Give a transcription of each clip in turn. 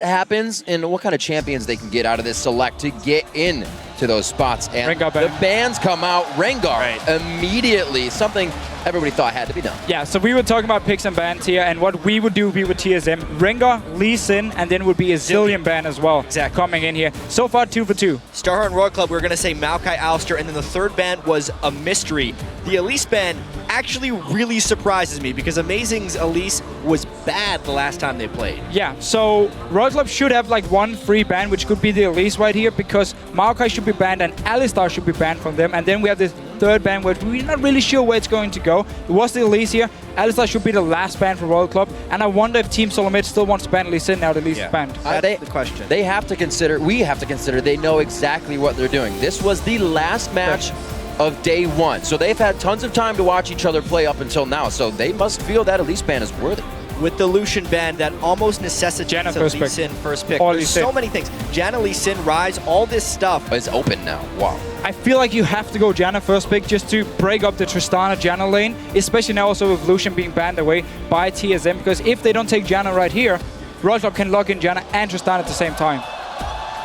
happens and what kind of champions they can get out of this select to get in to those spots. And the bans come out. Rengar immediately, something everybody thought had to be done. Yeah, so we were talking about picks and bans here, and what we would do would be with TSM. Rengar, Lee Sin, and then would be a Zillion ban as well. Exactly. Coming in here. So far, 2 for 2. Starhorn and Royal Club, we were going to say Maokai, Alistair, and then the third ban was a mystery. The Elise ban actually really surprises me because Amazing's Elise was bad the last time they played. Yeah, so Royal Club should have like one free ban, which could be the Elise right here, because Maokai should be banned and Alistar should be banned from them. And then we have this third ban where we're not really sure where it's going to go. It was the Elise here. Alistar should be the last ban for Royal Club. And I wonder if Team SoloMid still wants to ban Lee Sin now that Elise is banned. That's the question. They have to consider, we have to consider, they know exactly what they're doing. This was the last match of day 1. So they've had tons of time to watch each other play up until now. So they must feel that Elise ban is worthy. With the Lucian ban, that almost necessitates a Lee Sin first pick. There's so many things. Janna, Lee Sin, Rise, all this stuff. It's open now. Wow. I feel like you have to go Janna first pick just to break up the Tristana Janna lane, especially now also with Lucian being banned away by TSM, because if they don't take Janna right here, Royal Club can lock in Janna and Tristana at the same time.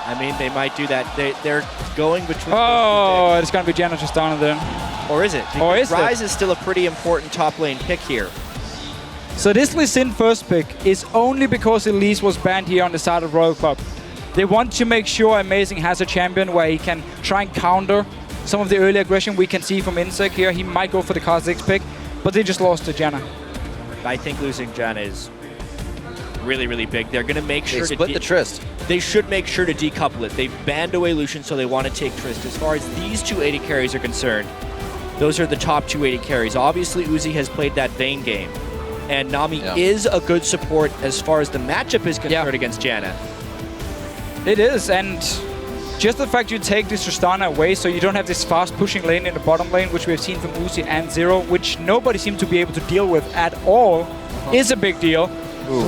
I mean, they might do that. They're going between... Oh, it's going to be Janna Tristana then. Or is it? Or is Rise is still a pretty important top lane pick here. So this Lee Sin first pick is only because Elise was banned here on the side of Royal Club. They want to make sure Amazing has a champion where he can try and counter some of the early aggression we can see from Insec here. He might go for the Kha'Zix pick, but they just lost to Janna. I think losing Janna is really, really big. They're going to make sure to split the Trist. They should make sure to decouple it. They've banned away Lucian, so they want to take Trist. As far as these 280 carries are concerned, those are the top 280 carries. Obviously, Uzi has played that Vayne game. And Nami is a good support as far as the matchup is concerned against Janna. It is, and just the fact you take this Tristana away so you don't have this fast pushing lane in the bottom lane, which we've seen from Uzi and Zero, which nobody seemed to be able to deal with at all, is a big deal.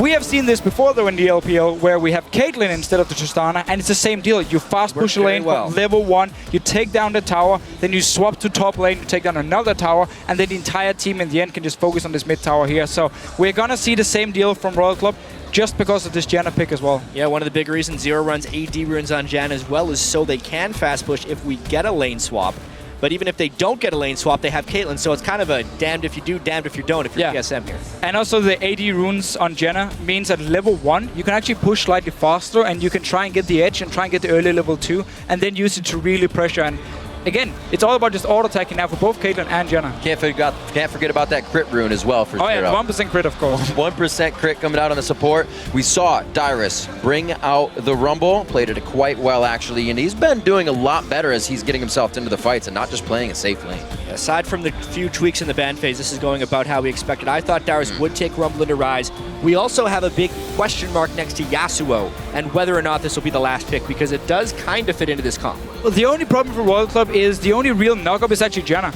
We have seen this before though in the LPL, where we have Caitlyn instead of the Tristana, and it's the same deal. You fast push a lane from level 1, you take down the tower, then you swap to top lane, you take down another tower, and then the entire team in the end can just focus on this mid tower here. So we're gonna see the same deal from Royal Club, just because of this Janna pick as well. Yeah, one of the big reasons Zero runs AD runes on Janna as well is so they can fast push if we get a lane swap. But even if they don't get a lane swap, they have Caitlyn, so it's kind of a damned if you do, damned if you don't if you're TSM here. And also the AD runes on Janna means at level 1, you can actually push slightly faster and you can try and get the edge and try and get the early level 2 and then use it to really pressure. And again, it's all about just auto-attacking now for both Caitlyn and Janna. Can't forget about that crit rune as well for Zero. Yeah, 1% crit, of course. 1% crit coming out on the support. We saw Dyrus bring out the Rumble, played it quite well actually, and he's been doing a lot better as he's getting himself into the fights and not just playing a safe lane. Yeah, aside from the few tweaks in the ban phase, this is going about how we expected. I thought Dyrus would take Rumble into Rise. We also have a big question mark next to Yasuo and whether or not this will be the last pick, because it does kind of fit into this comp. Well, the only problem for Royal Club is the only real knockup is actually Janna.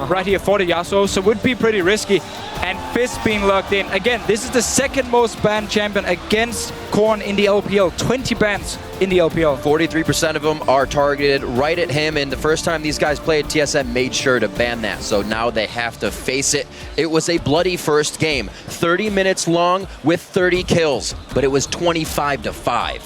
Right here for the Yasuo, so it would be pretty risky. And Fizz being locked in. Again, this is the second most banned champion against Korn in the LPL. 20 bans in the LPL. 43% of them are targeted right at him, and the first time these guys played, TSM made sure to ban that. So now they have to face it. It was a bloody first game. 30 minutes long with 30 kills, but it was 25-5.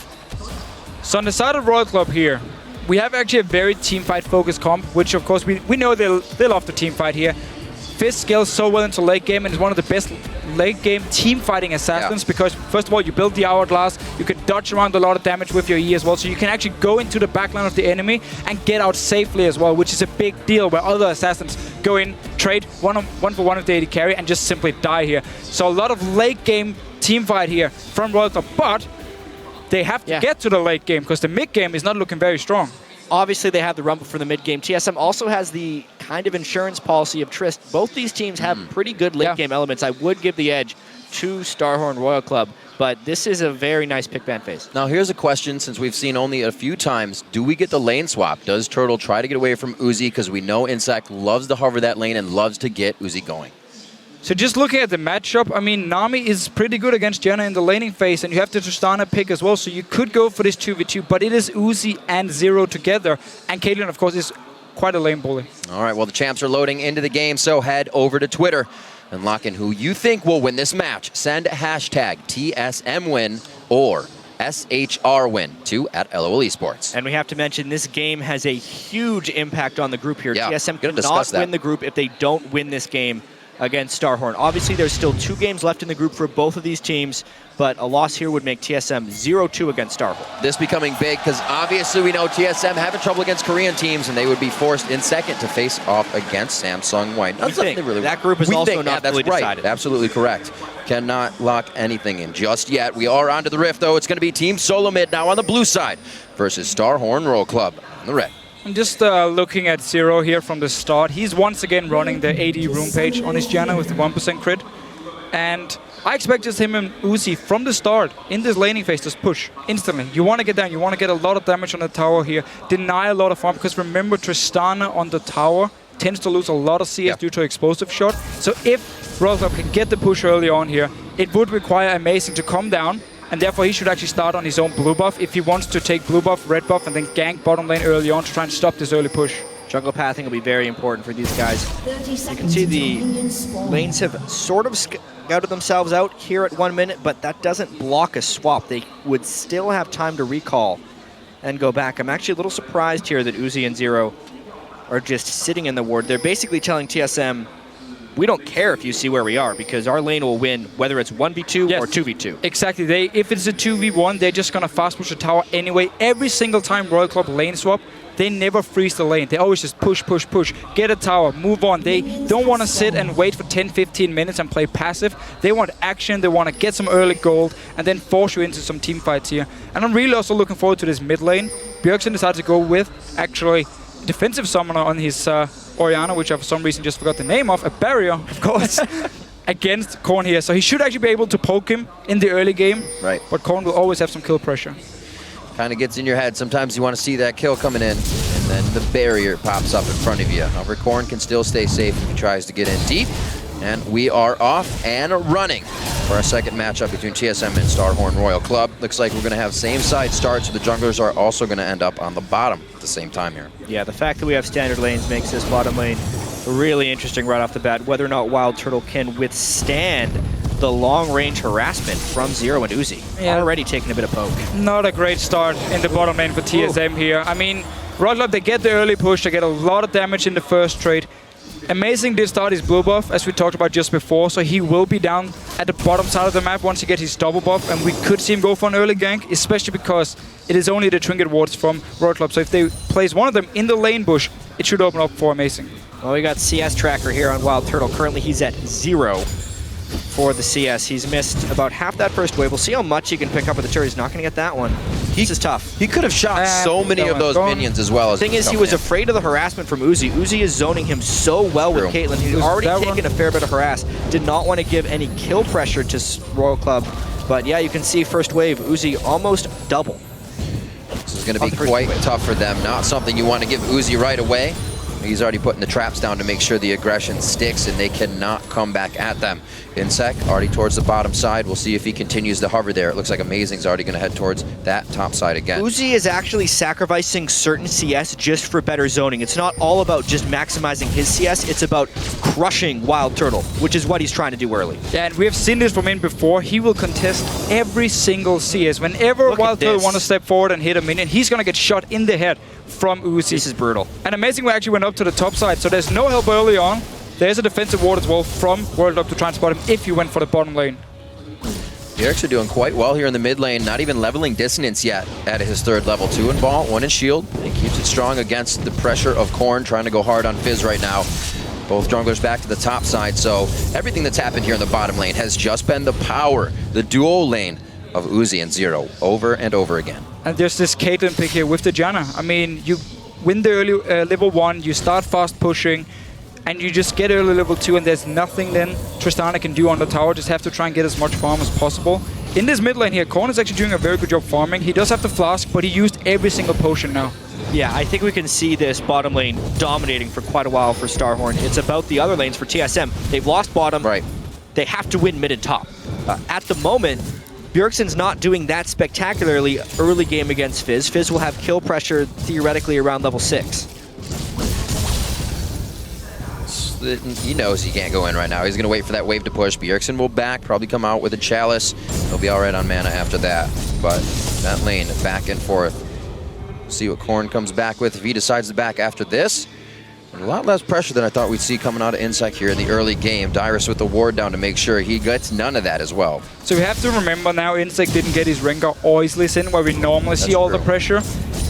So on the side of Royal Club here, we have actually a very teamfight focused comp, which of course we know they love the teamfight here. Fizz scales so well into late game and is one of the best late game team fighting assassins because first of all you build the hourglass, you can dodge around a lot of damage with your E as well, so you can actually go into the backline of the enemy and get out safely as well, which is a big deal where other assassins go in, trade one for one of the AD carry and just simply die here. So a lot of late game team fight here from Royal Club, but they have to get to the late game because the mid game is not looking very strong. Obviously, they have the Rumble for the mid game. TSM also has the kind of insurance policy of Trist. Both these teams have pretty good late game elements. I would give the edge to Starhorn Royal Club, but this is a very nice pick ban phase. Now, here's a question, since we've seen only a few times. Do we get the lane swap? Does Turtle try to get away from Uzi? Because we know Insect loves to hover that lane and loves to get Uzi going. So just looking at the matchup, I mean, Nami is pretty good against Janna in the laning phase, and you have the Tristana pick as well, so you could go for this 2v2, but it is Uzi and Zero together, and Caitlyn, of course, is quite a lane bully. All right, well, the champs are loading into the game, so head over to Twitter and lock in who you think will win this match. Send hashtag TSMWin or SHR win, 2 at LoL eSports. And we have to mention this game has a huge impact on the group here. Yeah, TSM gonna cannot discuss that. win the group if they don't win this game against Starhorn. Obviously, there's still 2 games left in the group for both of these teams, but a loss here would make TSM 0-2 against Starhorn. This becoming big because obviously we know TSM having trouble against Korean teams, and they would be forced in second to face off against Samsung White. We think that group is also not fully decided. Right. Absolutely correct. Cannot lock anything in just yet. We are onto the Rift, though. It's going to be Team SoloMid now on the blue side versus Starhorn Roll Club on the red. I'm just looking at Zero here from the start. He's once again running the AD room page on his Janna with the 1% crit. And I expect just him and Uzi from the start in this laning phase just push instantly. You want to get down, you want to get a lot of damage on the tower here, deny a lot of farm, because remember Tristana on the tower tends to lose a lot of CS due to explosive shot. So if Royal Club can get the push early on here, it would require Amazing to come down, and therefore he should actually start on his own blue buff if he wants to take blue buff, red buff, and then gank bottom lane early on to try and stop this early push. Jungle pathing will be very important for these guys. You can see the lanes have sort of scouted themselves out here at 1 minute, but that doesn't block a swap. They would still have time to recall and go back. I'm actually a little surprised here that Uzi and Zero are just sitting in the ward. They're basically telling TSM, we don't care if you see where we are, because our lane will win whether it's 1v2 or 2v2. Exactly. If it's a 2v1, they're just going to fast push the tower anyway. Every single time Royal Club lane swap, they never freeze the lane. They always just push, push, push, get a tower, move on. They don't want to sit and wait for 10, 15 minutes and play passive. They want action, they want to get some early gold, and then force you into some team fights here. And I'm really also looking forward to this mid lane. Bjergsen decided to go with, actually, defensive summoner on his Orianna, which I for some reason just forgot the name of, a barrier, of course, against Korn here. So he should actually be able to poke him in the early game. Right. But Korn will always have some kill pressure. Kind of gets in your head. Sometimes you want to see that kill coming in, and then the barrier pops up in front of you. However, Korn can still stay safe if he tries to get in deep. And we are off and running for our second matchup between TSM and Starhorn Royal Club. Looks like we're going to have same side starts, so the junglers are also going to end up on the bottom at the same time here. Yeah, the fact that we have standard lanes makes this bottom lane really interesting right off the bat. Whether or not Wild Turtle can withstand the long-range harassment from Zero and Uzi. Yeah. Already taking a bit of poke. Not a great start in the bottom lane for TSM here. I mean, Royal Club, they get the early push, they get a lot of damage in the first trade. Amazing did start his blue buff, as we talked about just before, so he will be down at the bottom side of the map once he gets his double buff, and we could see him go for an early gank, especially because it is only the trinket wards from Royal Club. So if they place one of them in the lane bush, it should open up for Amazing. Well, we got CS tracker here on Wild Turtle. Currently, he's at 0 for the CS. He's missed about half that first wave. We'll see how much he can pick up with the turret. He's not going to get that one. This is tough. He could have shot so many of those minions as well. The thing is, he was afraid of the harassment from Uzi. Uzi is zoning him so well with Caitlyn. He's already taken a fair bit of harass. Did not want to give any kill pressure to Royal Club. But yeah, you can see first wave, Uzi almost double. This is going to be quite tough for them. Not something you want to give Uzi right away. He's already putting the traps down to make sure the aggression sticks and they cannot come back at them. Insec already towards the bottom side. We'll see if he continues to hover there. It looks like Amazing's already going to head towards that top side again. Uzi is actually sacrificing certain CS just for better zoning. It's not all about just maximizing his CS. It's about crushing Wild Turtle, which is what he's trying to do early. Yeah, and we have seen this from him before. He will contest every single CS. Whenever Wild Turtle wants to step forward and hit a minion, he's going to get shot in the head from Uzi. This is brutal. And Amazing actually went up to the top side, so there's no help early on. There's a defensive ward as well from World Up to try and spot him if you went for the bottom lane. Bjergsen doing quite well here in the mid lane, not even leveling dissonance yet at his third level. 2 in ball, 1 in shield, and he keeps it strong against the pressure of Korn, trying to go hard on Fizz right now. Both junglers back to the top side, so everything that's happened here in the bottom lane has just been the power, the dual lane of Uzi and Zero over and over again. And there's this Caitlyn pick here with the Janna. I mean, you win the early level 1, you start fast pushing, and you just get early level 2, and there's nothing then Tristana can do on the tower. Just have to try and get as much farm as possible. In this mid lane here, Korn is actually doing a very good job farming. He does have the flask, but he used every single potion now. Yeah, I think we can see this bottom lane dominating for quite a while for Starhorn. It's about the other lanes for TSM. They've lost bottom. Right. They have to win mid and top. At the moment, Bjergsen's not doing that spectacularly early game against Fizz. Fizz will have kill pressure theoretically around level 6. he knows he can't go in right now. He's going to wait for that wave to push. Bjergsen will back, probably come out with a chalice. He'll be all right on mana after that. But that lane, back and forth. See what Korn comes back with if he decides to back after this. And a lot less pressure than I thought we'd see coming out of Insec here in the early game. Dyrus with the ward down to make sure he gets none of that as well. So we have to remember now Insec didn't get his Rengar or his Lee Sin where we normally see all the pressure.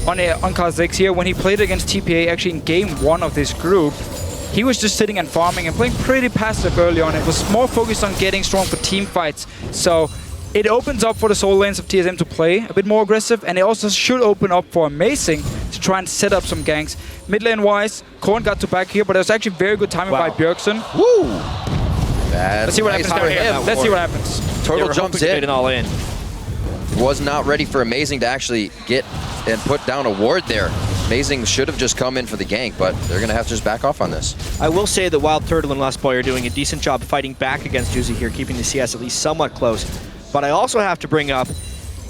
On Kha'Zix here, when he played against TPA actually in game 1 of this group, he was just sitting and farming and playing pretty passive early on. It was more focused on getting strong for team fights. So it opens up for the solo lanes of TSM to play a bit more aggressive, and it also should open up for Amazing to try and set up some ganks. Mid lane wise, Korn got to back here, but it was actually very good timing by Bjergsen. Woo! Let's see what happens down here. Let's see what happens. Turtle jumps in. It all in. Was not ready for Amazing to actually get and put down a ward there. Amazing should have just come in for the gank, but they're going to have to just back off on this. I will say that Wild Turtle and Lust Boy are doing a decent job fighting back against Uzi here, keeping the CS at least somewhat close. But I also have to bring up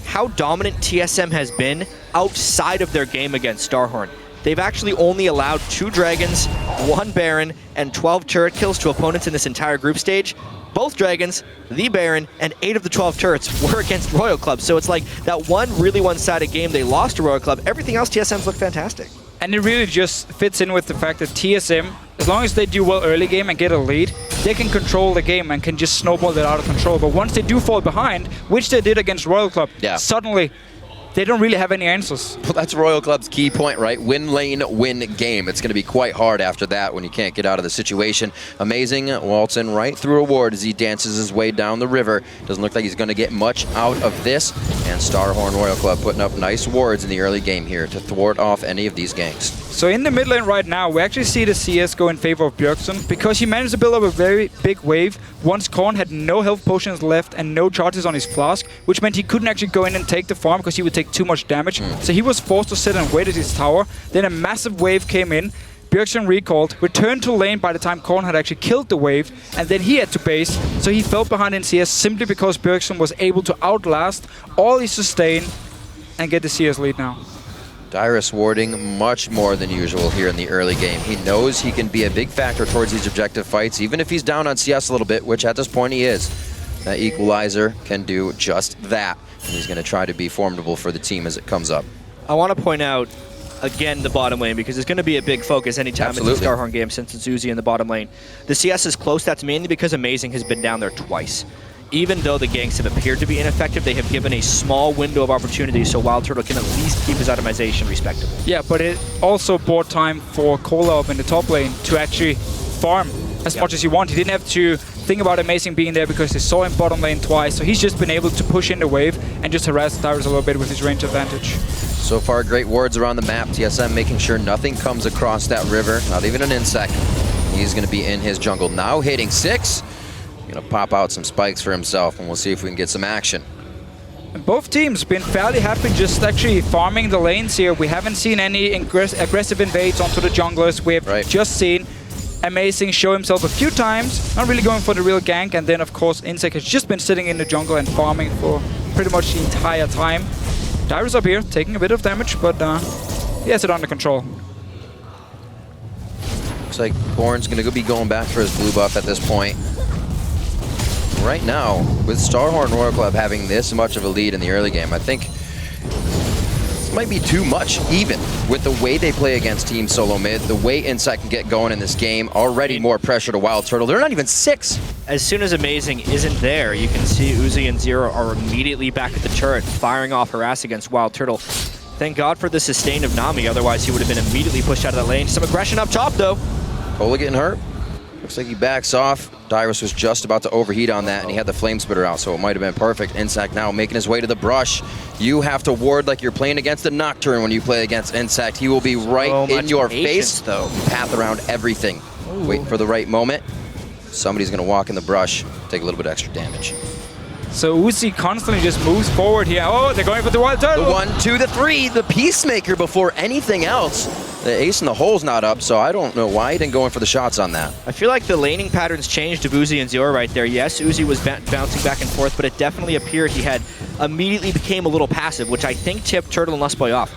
how dominant TSM has been outside of their game against Starhorn. They've actually only allowed 2 Dragons, 1 Baron, and 12 turret kills to opponents in this entire group stage. Both Dragons, the Baron, and 8 of the 12 turrets were against Royal Club. So it's like that one really one-sided game they lost to Royal Club. Everything else, TSM's looked fantastic. And it really just fits in with the fact that TSM, as long as they do well early game and get a lead, they can control the game and can just snowball it out of control. But once they do fall behind, which they did against Royal Club, suddenly they don't really have any answers. Well, that's Royal Club's key point, right? Win lane, win game. It's going to be quite hard after that when you can't get out of the situation. Amazing waltz in right through a ward as he dances his way down the river. Doesn't look like he's going to get much out of this. And Starhorn Royal Club putting up nice wards in the early game here to thwart off any of these ganks. So in the mid lane right now, we actually see the CS go in favor of Bjergsen because he managed to build up a very big wave once Korn had no health potions left and no charges on his flask, which meant he couldn't actually go in and take the farm because he would take too much damage. So he was forced to sit and wait at his tower. Then a massive wave came in. Bjergsen recalled, returned to lane by the time Korn had actually killed the wave, and then he had to base. So he fell behind in CS simply because Bjergsen was able to outlast all his sustain and get the CS lead now. Dyrus warding much more than usual here in the early game. He knows he can be a big factor towards these objective fights, even if he's down on CS a little bit, which at this point he is. That equalizer can do just that. And he's going to try to be formidable for the team as it comes up. I want to point out, again, the bottom lane, because it's going to be a big focus anytime it's a Starhorn game since it's Uzi in the bottom lane. The CS is close. That's mainly because Amazing has been down there twice. Even though the ganks have appeared to be ineffective, they have given a small window of opportunity so Wild Turtle can at least keep his itemization respectable. Yeah, but it also bought time for Kola up in the top lane to actually farm as much as he wanted. He didn't have to think about Amazing being there because they saw him bottom lane twice, so he's just been able to push in the wave and just harass Dyrus a little bit with his range advantage. So far, great wards around the map. TSM making sure nothing comes across that river, not even an insect. He's going to be in his jungle now, hitting 6. Going to pop out some spikes for himself, and we'll see if we can get some action. And both teams been fairly happy just actually farming the lanes here. We haven't seen any aggressive invades onto the junglers. We have just seen Amazing show himself a few times, not really going for the real gank, and then of course Insec has just been sitting in the jungle and farming for pretty much the entire time. Dyrus up here, taking a bit of damage, but he has it under control. Looks like Born's going to be going back for his blue buff at this point. Right now, with Starhorn Royal Club having this much of a lead in the early game, I think this might be too much, even with the way they play against Team SoloMid, the way Insect can get going in this game, already more pressure to Wild Turtle. They're not even 6. As soon as Amazing isn't there, you can see Uzi and Zero are immediately back at the turret, firing off harass against Wild Turtle. Thank God for the sustain of Nami, otherwise he would have been immediately pushed out of that lane. Some aggression up top, though. Kola getting hurt. Looks like he backs off. Dyrus was just about to overheat on that, and he had the flame spitter out, so it might have been perfect. Insect now making his way to the brush. You have to ward like you're playing against a Nocturne when you play against Insect. He will be right in your face, though. Path around everything. Ooh. Waiting for the right moment. Somebody's going to walk in the brush, take a little bit extra damage. So Uzi constantly just moves forward here. Oh, they're going for the Wild Turtle. The 1, 2, the 3, the Peacemaker before anything else. The ace in the hole's not up, so I don't know why he didn't go in for the shots on that. I feel like the laning patterns changed of Uzi and Zero right there. Yes, Uzi was bouncing back and forth, but it definitely appeared he had immediately became a little passive, which I think tipped Turtle and Lustboy off.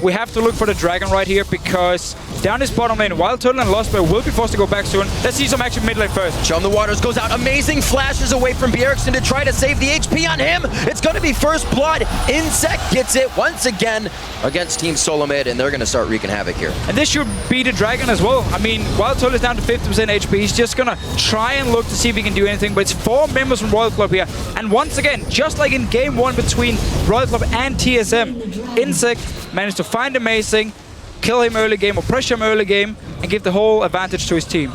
we have to look for the Dragon right here because down this bottom lane, Wild Turtle and Lost Boy will be forced to go back soon. Let's see some action mid lane first. Show him the waters, goes out. Amazing flashes away from Bjergsen to try to save the HP on him. It's going to be first blood. Insect gets it once again against Team SoloMid, and they're going to start wreaking havoc here. And this should be the Dragon as well. I mean, Wild Turtle is down to 50% HP. He's just going to try and look to see if he can do anything, but it's 4 members from Royal Club here. And once again, just like in game 1 between Royal Club and TSM, Insect managed to find Amazing, kill him early game or pressure him early game, and give the whole advantage to his team.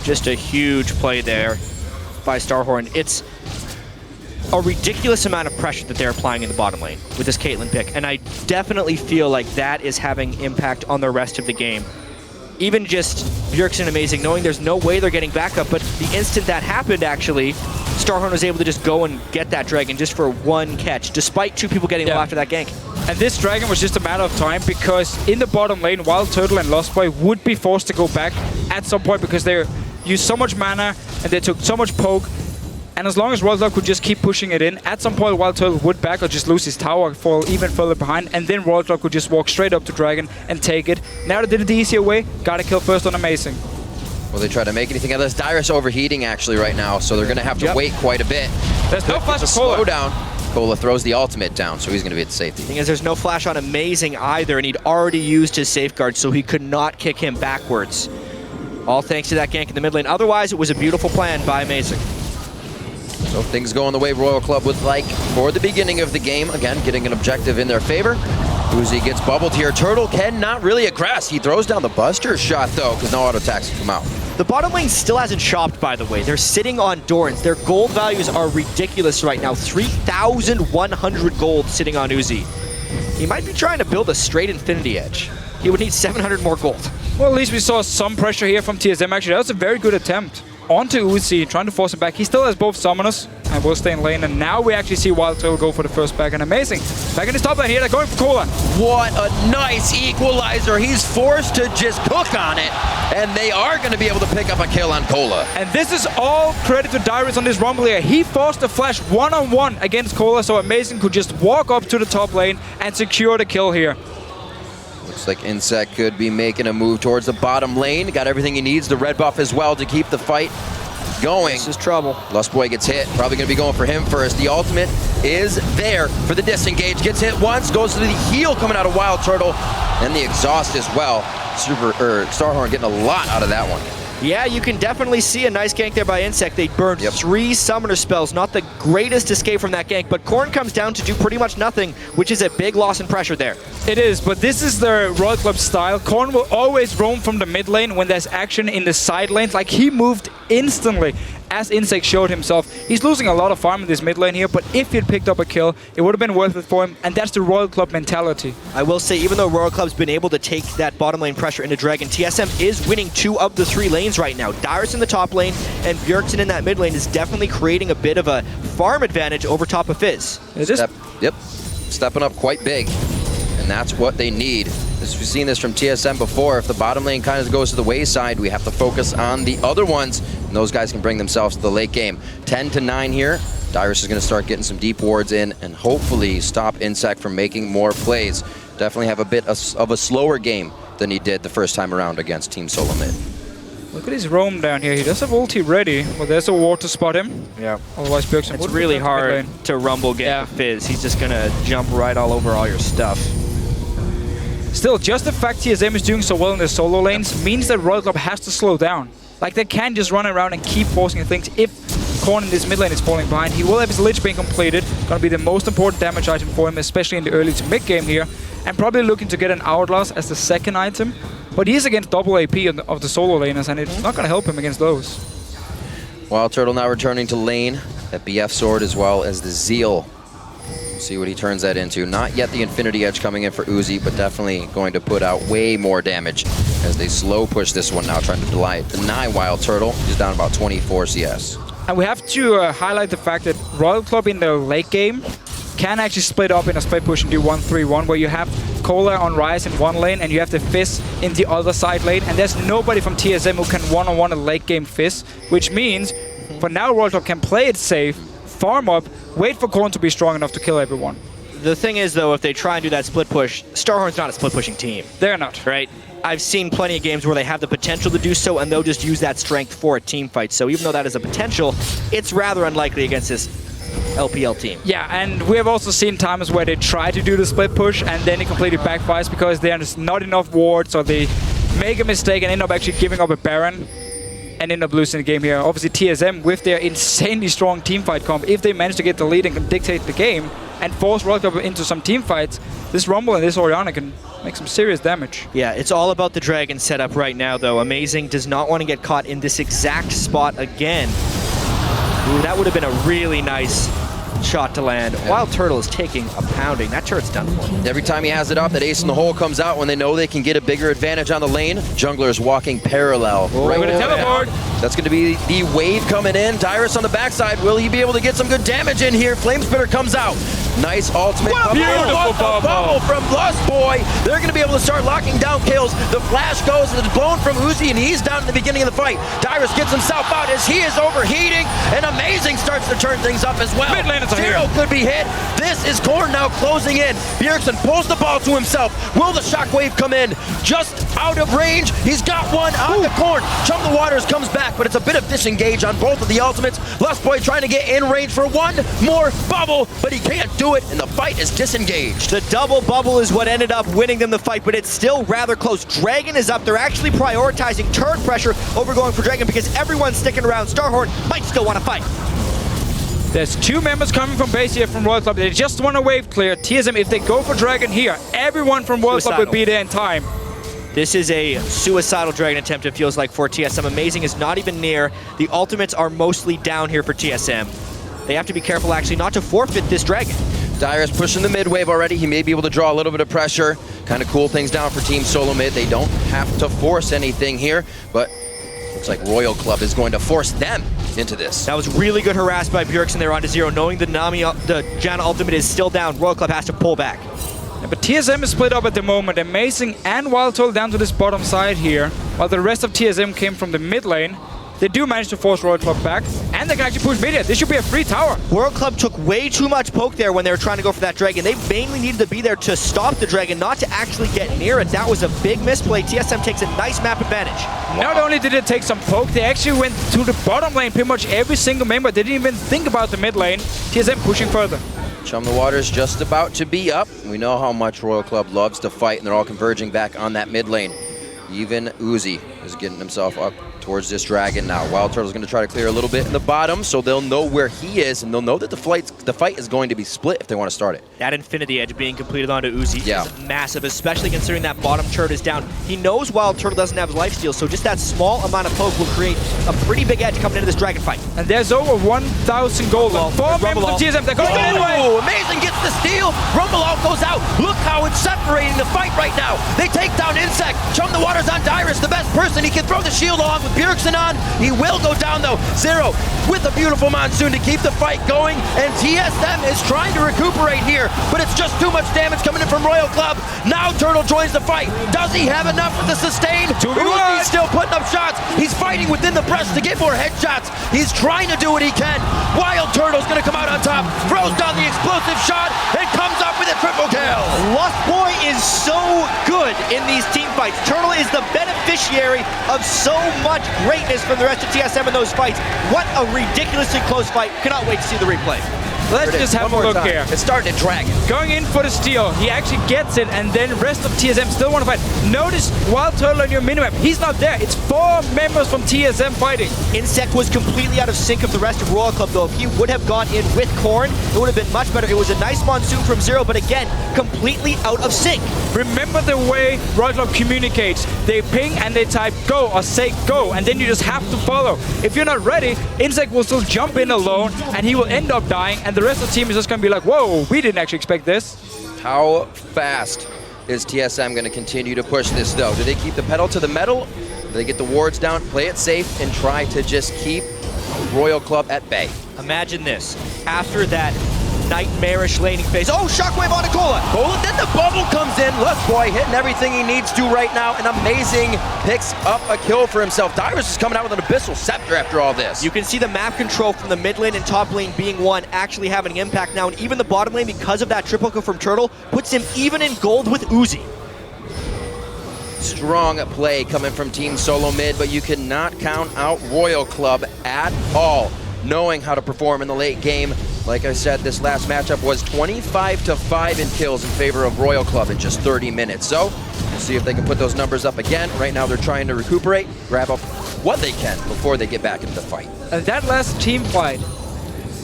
Just a huge play there by Starhorn. It's a ridiculous amount of pressure that they're applying in the bottom lane with this Caitlyn pick, and I definitely feel like that is having impact on the rest of the game. Even just Bjergsen Amazing, knowing there's no way they're getting back up, but the instant that happened, actually, Starhorn was able to just go and get that Dragon just for 1 catch, despite 2 people getting low after that gank. And this Dragon was just a matter of time because in the bottom lane, Wild Turtle and Lost Boy would be forced to go back at some point because they used so much mana and they took so much poke. And as long as Royal Club could just keep pushing it in, at some point Wild Turtle would back or just lose his tower, fall even further behind, and then Royal Club could just walk straight up to Dragon and take it. Now they did it the easier way, gotta kill first on Amazing. Will they try to make anything of this? Dyrus overheating actually right now, so they're going to have to wait quite a bit. There's no flash to Cola. slow down. Cola throws the ultimate down, so he's going to be at safety. The thing is, there's no flash on Amazing either, and he'd already used his safeguard, so he could not kick him backwards. All thanks to that gank in the mid lane. Otherwise, it was a beautiful plan by Amazing. So things going the way Royal Club would like for the beginning of the game. Again, getting an objective in their favor. Uzi gets bubbled here. Turtle cannot really aggress. He throws down the Buster shot, though, because no auto attacks can come out. The bottom lane still hasn't shopped, by the way. They're sitting on Dorans. Their gold values are ridiculous right now. 3,100 gold sitting on Uzi. He might be trying to build a straight Infinity Edge. He would need 700 more gold. Well, at least we saw some pressure here from TSM. Actually, that was a very good attempt. Onto Uzi, trying to force him back. He still has both summoners and will stay in lane. And now we actually see Wild Turtle go for the first back. And Amazing. Back in his top lane here, they're going for Cola. What a nice equalizer. He's forced to just cook on it. And they are going to be able to pick up a kill on Cola. And this is all credit to Dyrus on this Rumble here. He forced a flash one-on-one against Cola, so Amazing could just walk up to the top lane and secure the kill here. Looks like Insect could be making a move towards the bottom lane. Got everything he needs, the red buff as well to keep the fight going. This is trouble. Lost Boy gets hit. Probably going to be going for him first. The ultimate is there for the disengage. Gets hit once, goes to the heal coming out of Wild Turtle, and the exhaust as well. Starhorn getting a lot out of that one. Yeah, you can definitely see a nice gank there by Insect. They burned 3 summoner spells. Not the greatest escape from that gank, but Korn comes down to do pretty much nothing, which is a big loss in pressure there. It is, but this is the Royal Club style. Korn will always roam from the mid lane when there's action in the side lanes. Like, he moved instantly as Insect showed himself. He's losing a lot of farm in this mid lane here, but if he'd picked up a kill, it would have been worth it for him, and that's the Royal Club mentality. I will say, even though Royal Club's been able to take that bottom lane pressure into Dragon, TSM is winning 2 of the 3 lanes right now. Dyrus in the top lane and Bjergsen in that mid lane is definitely creating a bit of a farm advantage over top of Fizz. Stepping up quite big, and that's what they need. We've seen this from TSM before. If the bottom lane kind of goes to the wayside, we have to focus on the other ones, and those guys can bring themselves to the late game. 10-9 here. Dyrus is going to start getting some deep wards in and hopefully stop Insect from making more plays. Definitely have a bit of a slower game than he did the first time around against Team SoloMid. Look at his roam down here. He does have ulti ready. Well, there's a ward to spot him. Yeah. Otherwise, Bjergsen It's really hard to rumble game Fizz. He's just going to jump right all over all your stuff. Still, just the fact TSM is doing so well in their solo lanes means that Royal Club has to slow down. Like, they can't just run around and keep forcing things. If Korn in this mid lane is falling behind, he will have his Lich being completed. Gonna be the most important damage item for him, especially in the early to mid game here. And probably looking to get an Hourglass as the second item. But he is against double AP of the solo laners, and it's not gonna help him against those. Wild Turtle now returning to lane. That BF sword as well as the Zeal. See what he turns that into. Not yet the Infinity Edge coming in for Uzi, but definitely going to put out way more damage as they slow push this one now, trying to deny Wild Turtle. He's down about 24 CS. And we have to highlight the fact that Royal Club in the late game can actually split up in a split push and do 1-3-1, where you have Cola on Ryze in one lane and you have the Fizz in the other side lane, and there's nobody from TSM who can one-on-one a late game Fizz, which means for now Royal Club can play it safe, farm up, wait for Korn to be strong enough to kill everyone. The thing is, though, if they try and do that split push, Starhorn's not a split pushing team. They're not. Right? I've seen plenty of games where they have the potential to do so, and they'll just use that strength for a team fight. So even though that is a potential, it's rather unlikely against this LPL team. Yeah, and we have also seen times where they try to do the split push and then it completely backfires because there's not enough wards, or they make a mistake and end up actually giving up a Baron and end up losing the game here. Obviously TSM, with their insanely strong teamfight comp, if they manage to get the lead and can dictate the game and force World Cup into some team fights, this Rumble and this Orianna can make some serious damage. Yeah, it's all about the Dragon setup right now, though. Amazing does not want to get caught in this exact spot again. Ooh, that would have been a really nice shot to land. Wild Turtle is taking a pounding. That turret's done for him. Every time he has it up, that ace in the hole comes out when they know they can get a bigger advantage on the lane. Jungler's walking parallel. Right with a teleport. That's going to be the wave coming in. Dyrus on the backside. Will he be able to get some good damage in here? Flamespitter comes out. Nice ultimate. Beautiful bubble from Lust Boy. They're going to be able to start locking down kills. The flash goes and it's blown from Uzi, and he's down at the beginning of the fight. Dyrus gets himself out as he is overheating, and Amazing starts to turn things up as well. Mid laners are Zero here. could be hit. This is Korn now closing in. Bjergsen pulls the ball to himself. Will the shockwave come in? Just out of range. He's got one on the Korn. Chum the Waters comes back, but it's a bit of disengage on both of the ultimates. Lust Boy trying to get in range for one more bubble, but he can't do it, and the fight is disengaged. The double bubble is what ended up winning them the fight, but it's still rather close. Dragon is up. They're actually prioritizing turret pressure over going for Dragon because everyone's sticking around. Starhorn might still want to fight. There's two members coming from base here from World Club. They just want to wave clear. TSM, if they go for Dragon here, everyone from World Club will be there in time. This is a suicidal Dragon attempt, it feels like, for TSM. Amazing is not even near. The ultimates are mostly down here for TSM. They have to be careful, actually, not to forfeit this Dragon. Dyrus pushing the mid wave already. He may be able to draw a little bit of pressure, kind of cool things down for Team SoloMid. They don't have to force anything here, but looks like Royal Club is going to force them into this. That was really good harass by Bjergsen there onto zero, knowing the Janna ultimate is still down. Royal Club has to pull back. Yeah, but TSM is split up at the moment. Amazing and Wild Turtle down to this bottom side here, while the rest of TSM came from the mid lane. They do manage to force Royal Club back, and they can actually push mid here. This should be a free tower. World Club took way too much poke there when they were trying to go for that Dragon. They mainly needed to be there to stop the Dragon, not to actually get near it. That was a big misplay. TSM takes a nice map advantage. Not only did they take some poke, they actually went to the bottom lane pretty much every single member. They didn't even think about the mid lane. TSM pushing further. Chum the Waters just about to be up. We know how much Royal Club loves to fight, and they're all converging back on that mid lane. Even Uzi is getting himself up towards this Dragon now. Wild Turtle's going to try to clear a little bit in the bottom, so they'll know where he is, and they'll know that the fight is going to be split if they want to start it. That Infinity Edge being completed onto Uzi is massive, especially considering that bottom turret is down. He knows Wild Turtle doesn't have lifesteal, so just that small amount of poke will create a pretty big edge coming into this Dragon fight. And there's over 1,000 gold. Four members of TSM. They're going anyway. Amazing gets the steal. Rumble out goes out. Look how it's separating the fight right now. They take down Insect. Chum the Waters on Dyrus, the best person. He can throw the shield along with Bjergsen on. He will go down though. Zero with a beautiful monsoon to keep the fight going, and TSM is trying to recuperate here, but it's just too much damage coming in from Royal Club. Now Turtle joins the fight. Does he have enough with the sustain? Uzi's still putting up shots. He's fighting within the press to get more headshots. He's trying to do what he can. Wild Turtle's gonna come out on top, throws down the explosive shot, and comes up with a triple kill. Lust Boy is so good in these team fights. Turtle is the beneficiary of so much greatness from the rest of TSM in those fights. What a ridiculously close fight. Cannot wait to see the replay. Let's just have a look here. It's starting to drag. Going in for the steal. He actually gets it, and then rest of TSM still want to fight. Notice Wild Turtle on your minimap. He's not there. It's 4 members from TSM fighting. Insect was completely out of sync of the rest of Royal Club, though. If he would have gone in with Korn, it would have been much better. It was a nice monsoon from Zero, but again, completely out of sync. Remember the way Royal Club communicates. They ping and they type go or say go, and then you just have to follow. If you're not ready, Insect will still jump in alone, and he will end up dying, and the rest of the team is just going to be like, whoa, we didn't actually expect this. How fast is TSM going to continue to push this, though? Do they keep the pedal to the metal? Do they get the wards down, play it safe, and try to just keep Royal Club at bay? Imagine this. After that nightmarish laning phase. Oh, Shockwave on Cola. Then the bubble comes in. in. Boy hitting everything he needs to right now. And Amazing picks up a kill for himself. Dyrus is coming out with an Abyssal Scepter after all this. You can see the map control from the mid lane and top lane being one actually having an impact now. And even the bottom lane, because of that triple kill from Turtle, puts him even in gold with Uzi. Strong play coming from Team SoloMid, but you cannot count out Royal Club at all, knowing how to perform in the late game. Like I said, this last matchup was 25-5 in kills in favor of Royal Club in just 30 minutes. So we'll see if they can put those numbers up again. Right now they're trying to recuperate, grab up what they can before they get back into the fight. That last team fight,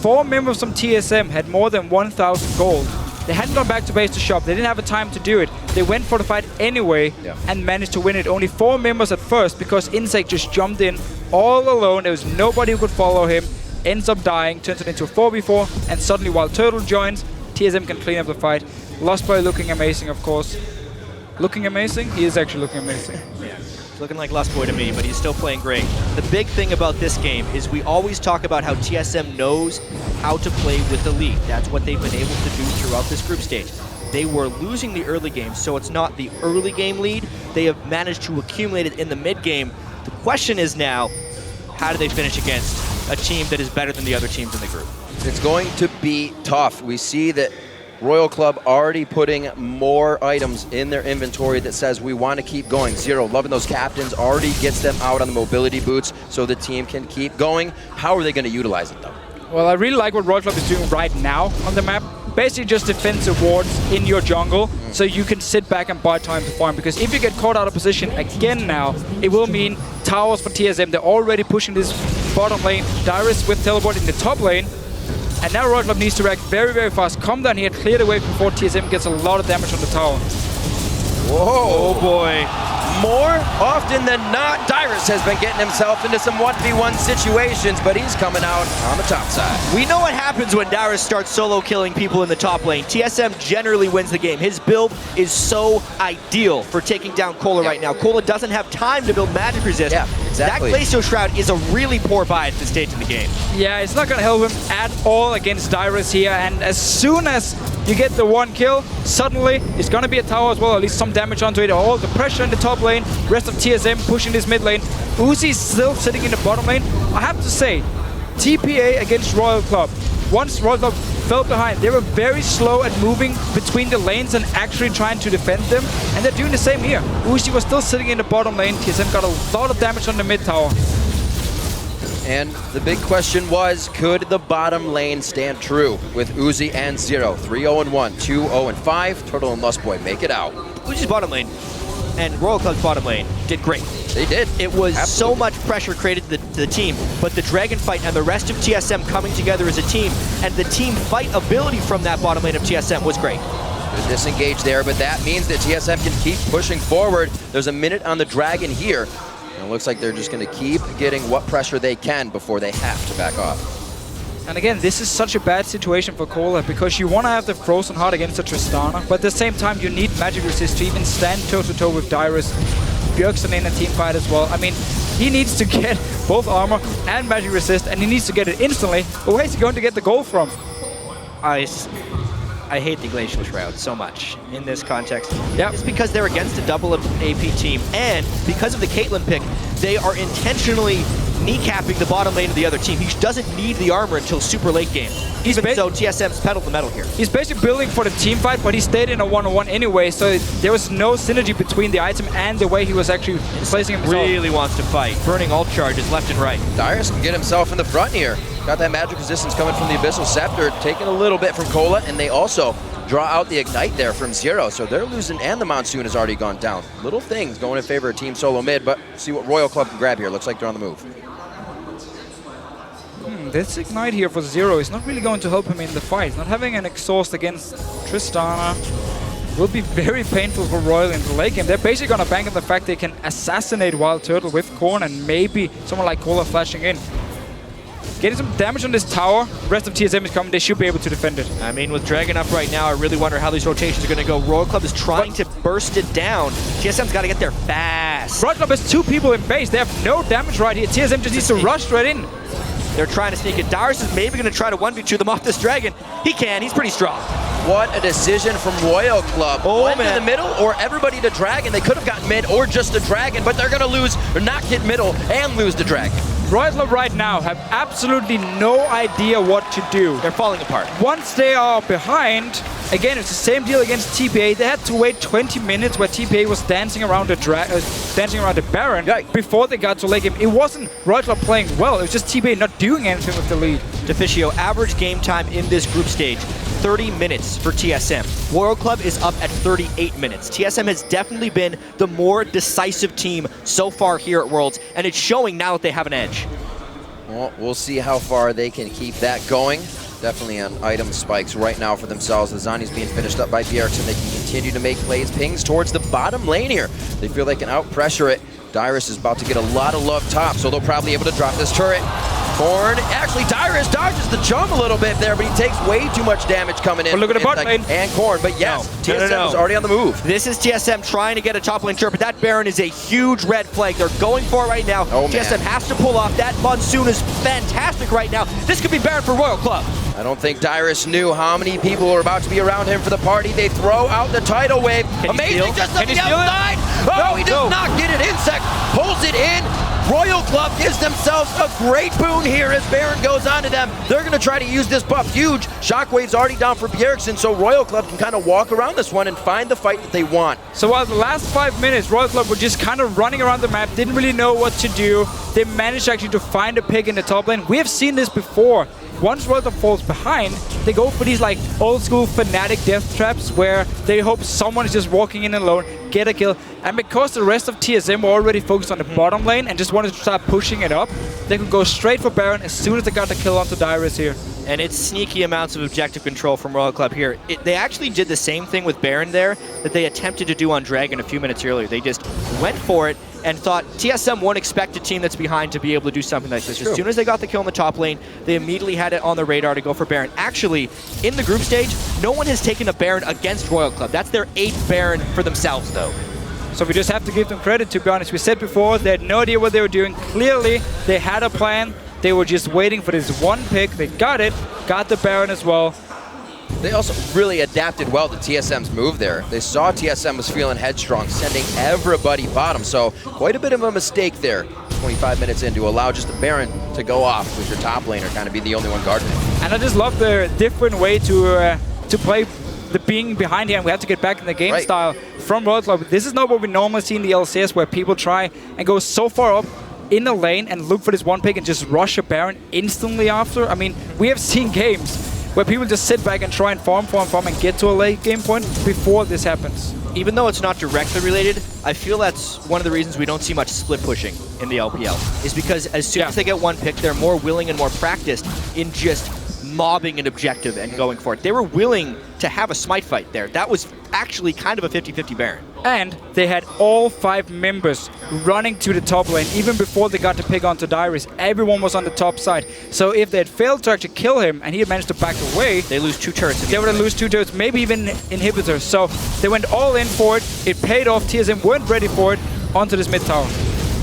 4 members from TSM had more than 1,000 gold. They hadn't gone back to base to shop. They didn't have a time to do it. They went for the fight anyway and managed to win it. Only 4 members at first because Insect just jumped in all alone. There was nobody who could follow him. Ends up dying, turns it into a 4v4, and suddenly while Turtle joins, TSM can clean up the fight. Lostboy looking amazing, of course. Looking amazing? He is actually looking amazing. Yeah. It's looking like Lostboy to me, but he's still playing great. The big thing about this game is we always talk about how TSM knows how to play with the lead. That's what they've been able to do throughout this group stage. They were losing the early game, so it's not the early game lead. They have managed to accumulate it in the mid game. The question is now, how do they finish against a team that is better than the other teams in the group? It's going to be tough. We see that Royal Club already putting more items in their inventory that says we want to keep going. Zero, loving those captains, already gets them out on the mobility boots so the team can keep going. How are they going to utilize it though? Well, I really like what Royal Club is doing right now on the map. Basically just defensive wards in your jungle so you can sit back and buy time to farm. Because if you get caught out of position again now, it will mean towers for TSM. They're already pushing this bottom lane. Dyrus with teleport in the top lane. And now Royal Club needs to react very, very fast. Come down here, clear the way before TSM gets a lot of damage on the tower. Whoa. Oh boy. More often than not, Dyrus has been getting himself into some 1v1 situations, but he's coming out on the top side. We know what happens when Dyrus starts solo killing people in the top lane. TSM generally wins the game. His build is so ideal for taking down Cola right now. Cola doesn't have time to build magic resist. Yeah, exactly. That Glacial Shroud is a really poor buy at this stage in the game. Yeah, it's not going to help him at all against Dyrus here. And as soon as you get the 1 kill, suddenly it's going to be a tower as well, at least some damage onto it. All the pressure in the top lane, rest of TSM pushing this mid lane. Uzi's still sitting in the bottom lane. I have to say, TPA against Royal Club. Once Royal Club fell behind, they were very slow at moving between the lanes and actually trying to defend them. And they're doing the same here. Uzi was still sitting in the bottom lane. TSM got a lot of damage on the mid tower. And the big question was, could the bottom lane stand true with Uzi and Zero? 3-0-1, 2-0-5. Turtle and Lustboy make it out. Uzi's bottom lane and Royal Club's bottom lane did great. They did. It was so much pressure created to the team, but the Dragon fight and the rest of TSM coming together as a team and the team fight ability from that bottom lane of TSM was great. Good disengage there, but that means that TSM can keep pushing forward. There's a minute on the Dragon here. And it looks like they're just going to keep getting what pressure they can before they have to back off. And again, this is such a bad situation for Cola because you want to have the Frozen Heart against the Tristana, but at the same time you need magic resist to even stand toe-to-toe with Dyrus. Bjergsen in a team fight as well. I mean, he needs to get both armor and magic resist, and he needs to get it instantly. But where is he going to get the gold from? I hate the Glacial Shroud so much in this context. Yep. It's because they're against a double AP team, and because of the Caitlyn pick, they are intentionally kneecapping the bottom lane of the other team. He doesn't need the armor until super late game. Even so, TSM's pedaled the metal here. He's basically building for the team fight, but he stayed in a 1-on-1 anyway, so there was no synergy between the item and the way he was actually placing himself. Really wants to fight. Burning ult charges left and right. Dyrus can get himself in the front here. Got that magic resistance coming from the Abyssal Scepter, taking a little bit from Cola, and they also draw out the Ignite there from Zero, so they're losing, and the Monsoon has already gone down. Little things going in favor of Team SoloMid, but see what Royal Club can grab here. Looks like they're on the move. This Ignite here for Zero is not really going to help him in the fight. Not having an exhaust against Tristana will be very painful for Royal in the late game. They're basically going to bank on the fact they can assassinate Wild Turtle with Korn and maybe someone like Cola flashing in. Getting some damage on this tower, the rest of TSM is coming, they should be able to defend it. I mean, with Dragon up right now, I really wonder how these rotations are going to go. Royal Club is trying to burst it down. TSM's got to get there fast. Royal Club has 2 people in base, they have no damage right here. TSM just needs to rush right in. They're trying to sneak it. Dyrus is maybe going to try to 1v2 them off this Dragon. He can, he's pretty strong. what a decision from Royal Club. Oh, Went man. to the middle or everybody to Dragon. They could have gotten mid or just the Dragon, but they're going to lose or not get middle and lose the Dragon. Royal Club right now have absolutely no idea what to do. They're falling apart. Once they are behind, again, it's the same deal against TPA. They had to wait 20 minutes where TPA was dancing around the Baron before they got to late game. It wasn't Royal Club playing well. It was just TPA not doing anything with the lead. Deficio, average game time in this group stage, 30 minutes for TSM. Royal Club is up at 38 minutes. TSM has definitely been the more decisive team so far here at Worlds, and it's showing now that they have an edge. Well, we'll see how far they can keep that going. Definitely on item spikes right now for themselves. The Zani's being finished up by Bjergsen. They can continue to make plays. Pings towards the bottom lane here. They feel they can out-pressure it. Dyrus is about to get a lot of love top, so they'll probably be able to drop this turret. Corn, actually Dyrus dodges the jump a little bit there, but he takes way too much damage coming in. But look at the bot lane. And Corn, but yes, No. TSM is already on the move. This is TSM trying to get a top lane turret, but that Baron is a huge red flag. They're going for it right now. Oh, TSM man. has to pull off. That Monsoon is fantastic right now. This could be Baron for Royal Club. I don't think Dyrus knew how many people were about to be around him for the party. They throw out the tidal wave. Can he Amazing, steal? just Can on he the steal it? outside. Oh, he does not get it. Insect pulls it in. Royal Club gives themselves a great boon here as Baron goes on to them. They're going to try to use this buff huge. Shockwave's already down for Bjergsen, so Royal Club can kind of walk around this one and find the fight that they want. So while the last 5 minutes, Royal Club were just kind of running around the map, didn't really know what to do. They managed actually to find a pick in the top lane. We have seen this before. Once Royal Club falls behind, they go for these like old school Fnatic death traps where they hope someone is just walking in alone, get a kill. And because the rest of TSM were already focused on the bottom lane and just wanted to start pushing it up, they could go straight for Baron as soon as they got the kill onto Dyrus here. And it's sneaky amounts of objective control from Royal Club here. They actually did the same thing with Baron there that they attempted to do on Dragon a few minutes earlier. They just went for it and thought TSM won't expect a team that's behind to be able to do something like this. As soon as they got the kill in the top lane, they immediately had it on the radar to go for Baron. Actually, in the group stage, no one has taken a Baron against Royal Club. That's their 8th Baron for themselves, though. So we just have to give them credit, to be honest. We said before, they had no idea what they were doing. Clearly, they had a plan. They were just waiting for this one pick. They got it, got the Baron as well. They also really adapted well to TSM's move there. They saw TSM was feeling headstrong, sending everybody bottom, so quite a bit of a mistake there. 25 minutes in to allow just the Baron to go off with your top laner, kind of be the only one guarding it. And I just love the different way to play the being behind here, and we have to get back in the game style from Royal Club. This is not what we normally see in the LCS, where people try and go so far up in the lane and look for this one pick and just rush a Baron instantly after. I mean, we have seen games where people just sit back and try and farm and get to a late game point before this happens. Even though it's not directly related, I feel that's one of the reasons we don't see much split pushing in the LPL, is because as soon as they get one pick, they're more willing and more practiced in just mobbing an objective and going for it. They were willing to have a smite fight there. That was actually kind of a 50-50 Baron. And they had all 5 members running to the top lane even before they got to pick onto Dyrus. Everyone was on the top side. So if they had failed to actually kill him and he had managed to back away, they lose 2 turrets. They would have lose 2 turrets, maybe even inhibitors. So they went all in for it. It paid off. TSM weren't ready for it. Onto this mid tower.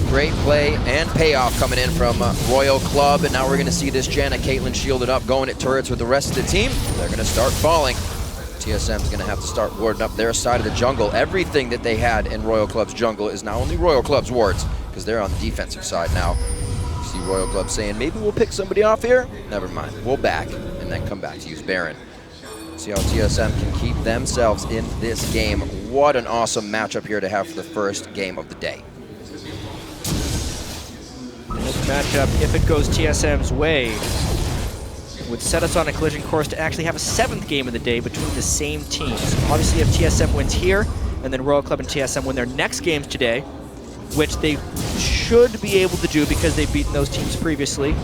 Great play and payoff coming in from Royal Club, and now we're going to see this Janna Caitlyn shielded up, going at turrets with the rest of the team. They're going to start falling. TSM's going to have to start warding up their side of the jungle. Everything that they had in Royal Club's jungle is now only Royal Club's wards, because they're on the defensive side now. You see Royal Club saying, maybe we'll pick somebody off here? Never mind, we'll back, and then come back to use Baron. See how TSM can keep themselves in this game. What an awesome matchup here to have for the first game of the day. This matchup, if it goes TSM's way, would set us on a collision course to actually have a 7th game of the day between the same teams. Obviously, if TSM wins here, and then Royal Club and TSM win their next games today, which they should be able to do because they've beaten those teams previously,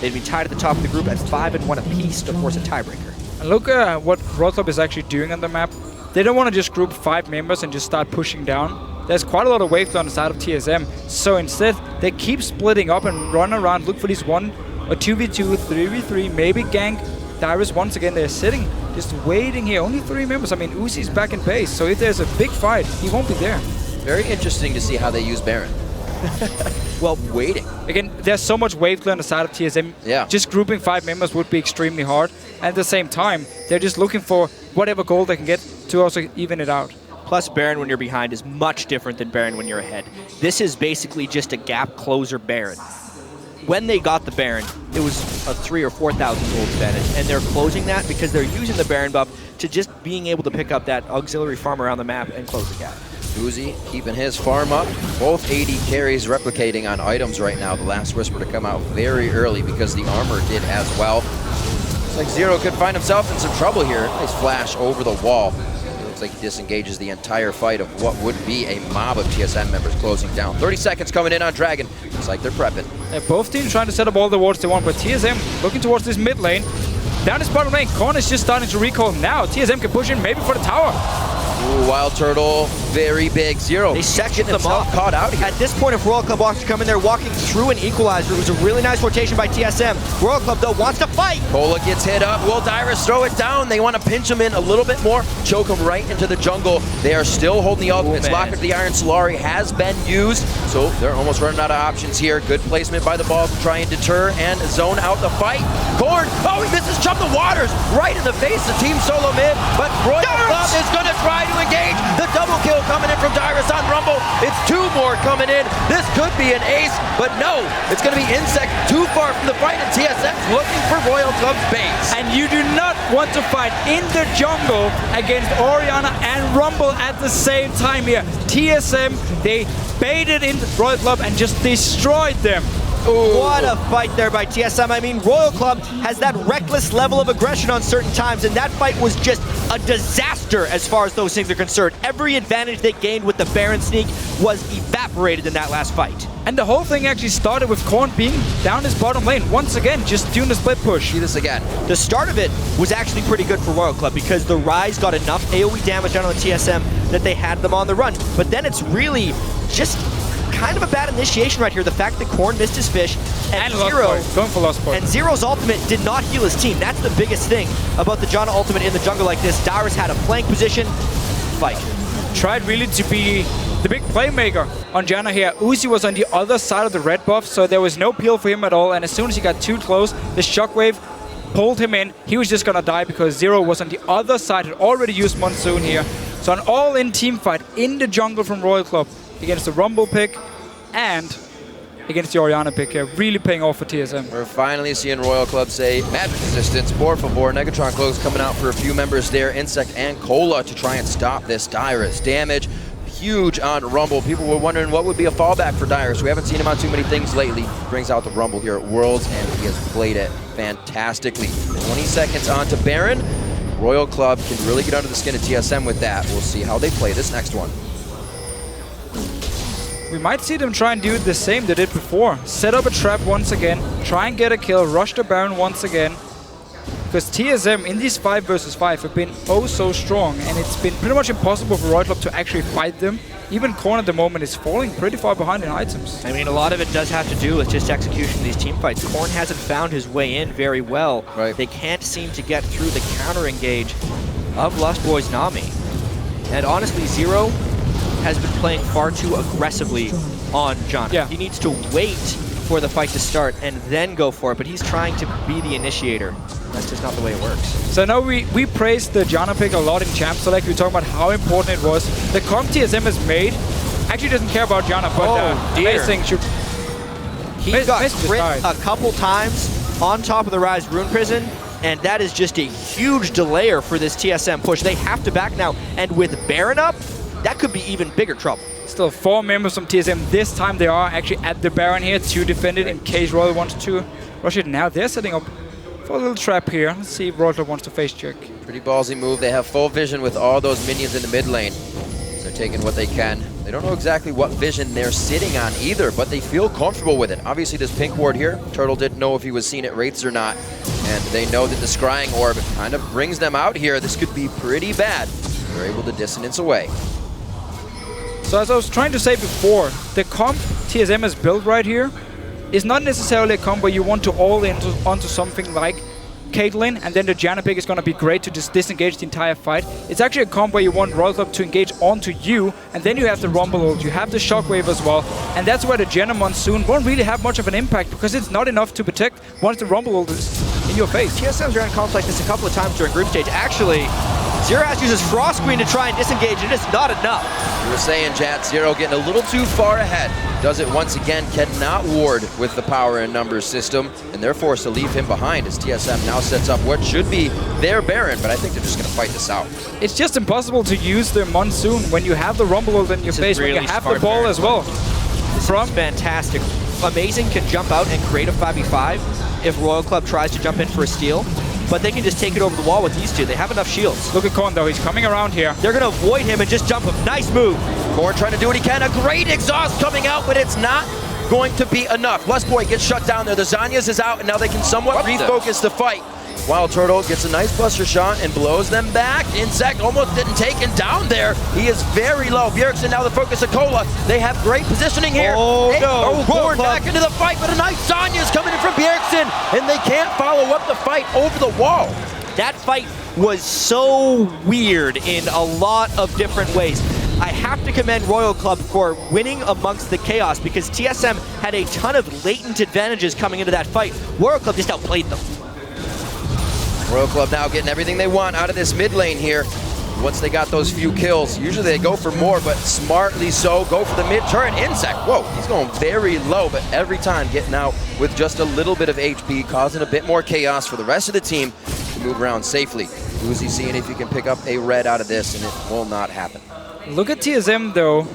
they'd be tied at the top of the group at 5-1 apiece to force a tiebreaker. And look at what Royal Club is actually doing on the map. They don't want to just group 5 members and just start pushing down. There's quite a lot of waves on the side of TSM, so instead they keep splitting up and run around, look for these 1 or 2v2, 3v3, maybe gank. Dyrus once again, they're sitting, just waiting here. Only 3 members. I mean, Uzi's back in base, so if there's a big fight, he won't be there. Very interesting to see how they use Baron. Well, waiting. Again, there's so much wave clear on the side of TSM. Yeah. Just grouping 5 members would be extremely hard. And at the same time, they're just looking for whatever goal they can get to also even it out. Plus, Baron when you're behind is much different than Baron when you're ahead. This is basically just a gap closer Baron. When they got the Baron, it was a 3,000 or 4,000 gold advantage, and they're closing that because they're using the Baron buff to just being able to pick up that auxiliary farm around the map and close the gap. Uzi keeping his farm up. Both AD carries replicating on items right now. The last Whisper to come out very early because the armor did as well. Looks like Zero could find himself in some trouble here. Nice flash over the wall. It looks like he disengages the entire fight of what would be a mob of TSM members closing down. 30 seconds coming in on Dragon. Looks like they're prepping. Both teams trying to set up all the wards they want, but TSM looking towards this mid lane. Down his bottom lane, Korn is just starting to recall now. TSM can push in maybe for the tower. Ooh, Wild Turtle, very big. Zero. They sectioned them himself off. Caught out here. At this point, if Royal Club wants to come in there walking through an equalizer, it was a really nice rotation by TSM. Royal Club, though, wants to fight. Kola gets hit up. Will Dyrus throw it down? They want to pinch him in a little bit more, choke him right into the jungle. They are still holding the ultimates. Locket the Iron Solari has been used, so they're almost running out of options here. Good placement by the ball to try and deter and zone out the fight. Korn, oh, he misses Jump the Waters right in the face of Team SoloMid, but Royal Club is going to try to engage. The double kill coming in from Dyrus on Rumble. It's 2 more coming in. This could be an ace, but no, it's going to be Insect too far from the fight, and TSM's looking for Royal Club's base. And you do not want to fight in the jungle against Orianna and Rumble at the same time here. TSM, they baited in Royal Club and just destroyed them. Ooh. What a fight there by TSM. I mean, Royal Club has that reckless level of aggression on certain times, and that fight was just a disaster as far as those things are concerned. Every advantage they gained with the Baron sneak was evaporated in that last fight. And the whole thing actually started with Korn being down his bottom lane. Once again, just doing the split push. See this again. The start of it was actually pretty good for Royal Club because the Rise got enough AoE damage down on the TSM that they had them on the run. But then it's really just kind of a bad initiation right here. The fact that Korn missed his fish and Zero going for lost point. And Zero's ultimate did not heal his team. That's the biggest thing about the Janna ultimate in the jungle like this. Dyrus had a flank position. Fight. Tried really to be the big playmaker on Janna here. Uzi was on the other side of the red buff, so there was no peel for him at all. And as soon as he got too close, the shockwave pulled him in. He was just gonna die because Zero was on the other side, had already used Monsoon here. So an all-in team fight in the jungle from Royal Club against the Rumble pick and against the Orianna pick here, really paying off for TSM. We're finally seeing Royal Club say, magic resistance, por favor. Negatron Cloaks coming out for a few members there. Insect and Kola to try and stop this Dyrus damage. Huge on Rumble. People were wondering what would be a fallback for Dyrus. We haven't seen him on too many things lately. Brings out the Rumble here at Worlds, and he has played it fantastically. 20 seconds on to Baron. Royal Club can really get under the skin of TSM with that. We'll see how they play this next one. We might see them try and do the same they did before. Set up a trap once again, try and get a kill, rush the Baron once again. Because TSM in these 5 versus 5 have been oh so strong, and it's been pretty much impossible for Royal Club to actually fight them. Even Korn at the moment is falling pretty far behind in items. I mean, a lot of it does have to do with just execution of these team fights. Korn hasn't found his way in very well. Right. They can't seem to get through the counter engage of Lust Boy's Nami. And honestly, Zero has been playing far too aggressively on Janna. Yeah. He needs to wait for the fight to start and then go for it, but he's trying to be the initiator. That's just not the way it works. So now we praised the Janna pick a lot in Champ Select. We were talking about how important it was. The comp TSM has made actually doesn't care about Janna, but Amazing should... He got crit a couple times on top of the Rise Rune Prison, and that is just a huge delayer for this TSM push. They have to back now, and with Baron up, that could be even bigger trouble. Still 4 members from TSM. This time they are actually at the Baron here to defend it in case Royal wants to rush it. Now they're setting up for a little trap here. Let's see if Royal wants to face check. Pretty ballsy move. They have full vision with all those minions in the mid lane. So they're taking what they can. They don't know exactly what vision they're sitting on either, but they feel comfortable with it. Obviously this pink ward here, Turtle didn't know if he was seen at Wraiths or not. And they know that the scrying orb kind of brings them out here. This could be pretty bad. They're able to dissonance away. So as I was trying to say before, the comp TSM has built right here is not necessarily a comp where you want to all in onto something like Caitlyn, and then the Janna pick is going to be great to just disengage the entire fight. It's actually a combo where you want Royal Club to engage onto you, and then you have the Rumble ult, you have the Shockwave as well, and that's where the Janna Monsoon won't really have much of an impact because it's not enough to protect once the Rumble ult is in your face. TSM's ran comps like this a couple of times during group stage. Actually, Zerash uses Frost Queen to try and disengage, and it's not enough. You were saying, Jat, Zero getting a little too far ahead. Does it once again, cannot ward with the power and numbers system, and they're forced to leave him behind as TSM now sets up what should be their Baron, but I think they're just going to fight this out. It's just impossible to use the Monsoon when you have the Rumble ult in your face, really when you have the ball Baron. as well. This is fantastic. Amazing can jump out and create a 5v5 if Royal Club tries to jump in for a steal, but they can just take it over the wall with these two. They have enough shields. Look at Korn though, he's coming around here. They're going to avoid him and just jump him. Nice move. Korn trying to do what he can. A great exhaust coming out, but it's not going to be enough. Lustboy gets shut down there. The Zanyas is out, and now they can somewhat refocus the fight. Wild Turtle gets a nice buster shot and blows them back. Insect almost didn't take him down there. He is very low. Bjergsen now the focus of Cola. They have great positioning here. Oh, no. Oh, Korn back into the fight, but a nice Zanya's coming in from Bjergsen, and they can't follow up the fight over the wall. That fight was so weird in a lot of different ways. I have to commend Royal Club for winning amongst the chaos because TSM had a ton of latent advantages coming into that fight. Royal Club just outplayed them. Royal Club now getting everything they want out of this mid lane here. Once they got those few kills, usually they go for more, but smartly so, go for the mid turret. Insect, whoa, he's going very low, but every time getting out with just a little bit of HP, causing a bit more chaos for the rest of the team to move around safely. Uzi seeing if you can pick up a red out of this, and it will not happen. Look at TSM though.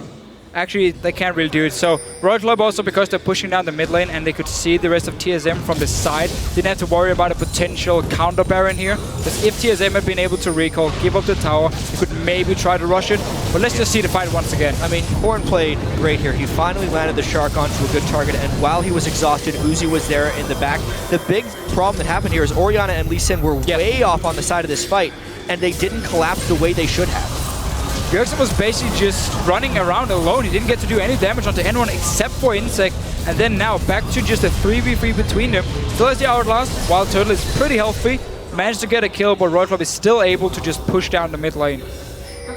Actually, they can't really do it. So Royal Club also, because they're pushing down the mid lane and they could see the rest of TSM from the side, didn't have to worry about a potential counter Baron here. Because if TSM had been able to recall, give up the tower, they could maybe try to rush it. But let's just see the fight once again. I mean, Korn played great here. He finally landed the Shark onto a good target, and while he was exhausted, Uzi was there in the back. The big problem that happened here is Orianna and Lee Sin were way off on the side of this fight, and they didn't collapse the way they should have. Bjergsen was basically just running around alone. He didn't get to do any damage onto anyone except for Insect. And then now back to just a 3v3 between them. Still has the Outlast. Wild Turtle is pretty healthy. Managed to get a kill, but Royal Club is still able to just push down the mid lane.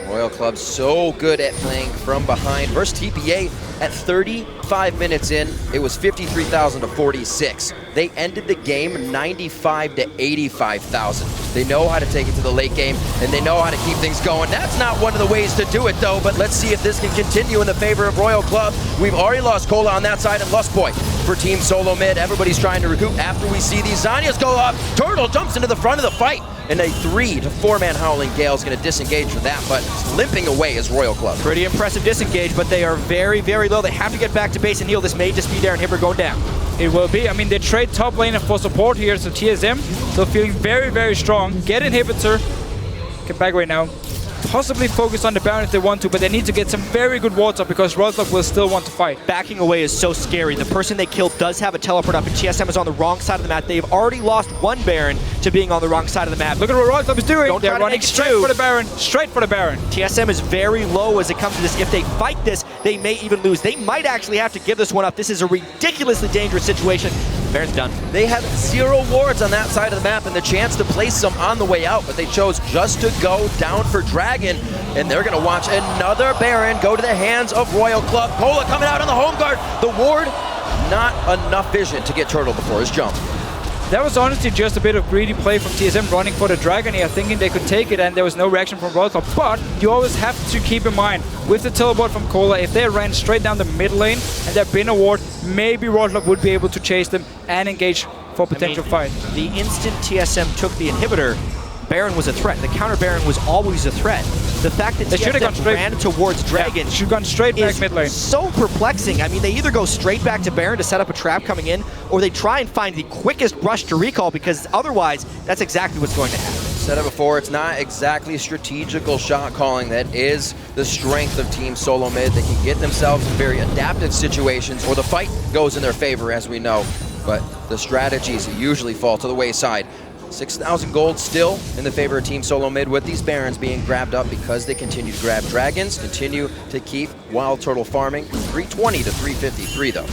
Royal Club so good at playing from behind. Versus TPA at 35 minutes in, it was 53,000 to 46. They ended the game 95 to 85,000. They know how to take it to the late game, and they know how to keep things going. That's not one of the ways to do it, though, but let's see if this can continue in the favor of Royal Club. We've already lost Cola on that side and Lustboy for Team SoloMid. Everybody's trying to recoup after we see these Zanyas go up. Turtle jumps into the front of the fight, and a 3 to 4-man Howling Gale is going to disengage for that, but limping away is Royal Club. Pretty impressive disengage, but they are very, very low. They have to get back to base and heal. This may just be Darren Hibber going down. It will be. I mean, they trade top lane for support here, so TSM still feeling very, very strong. Get inhibitor. Get back right now. Possibly focus on the Baron if they want to, but they need to get some very good wards up because Royal Club will still want to fight. Backing away is so scary. The person they killed does have a teleport up, and TSM is on the wrong side of the map. They've already lost one Baron to being on the wrong side of the map. Look at what Royal Club is doing. They're running straight for the Baron. Straight for the Baron. TSM is very low as it comes to this. If they fight this, they may even lose. They might actually have to give this one up. This is a ridiculously dangerous situation. Baron's done. They have 0 wards on that side of the map and the chance to place some on the way out, but they chose just to go down for Dragon, and they're going to watch another Baron go to the hands of Royal Club. Cola coming out on the home guard. The ward, not enough vision to get Turtle before his jump. That was honestly just a bit of greedy play from TSM running for the Dragon here, thinking they could take it, and there was no reaction from Royal Club. But you always have to keep in mind, with the teleport from Cola, if they ran straight down the mid lane and there'd been a ward, maybe Royal Club would be able to chase them and engage for potential fight. The instant TSM took the inhibitor, Baron was a threat. The counter Baron was always a threat. The fact that TSM ran towards Dragon should have gone straight back is mid lane. So perplexing. I mean, they either go straight back to Baron to set up a trap coming in, or they try and find the quickest rush to recall, because otherwise, that's exactly what's going to happen. Said it before, it's not exactly strategical shot calling that is the strength of Team SoloMid. They can get themselves in very adaptive situations, or the fight goes in their favor, as we know, but the strategies usually fall to the wayside. 6,000 gold still in the favor of Team SoloMid, with these Barons being grabbed up because they continue to grab Dragons, continue to keep Wild Turtle farming. 320 to 353 though.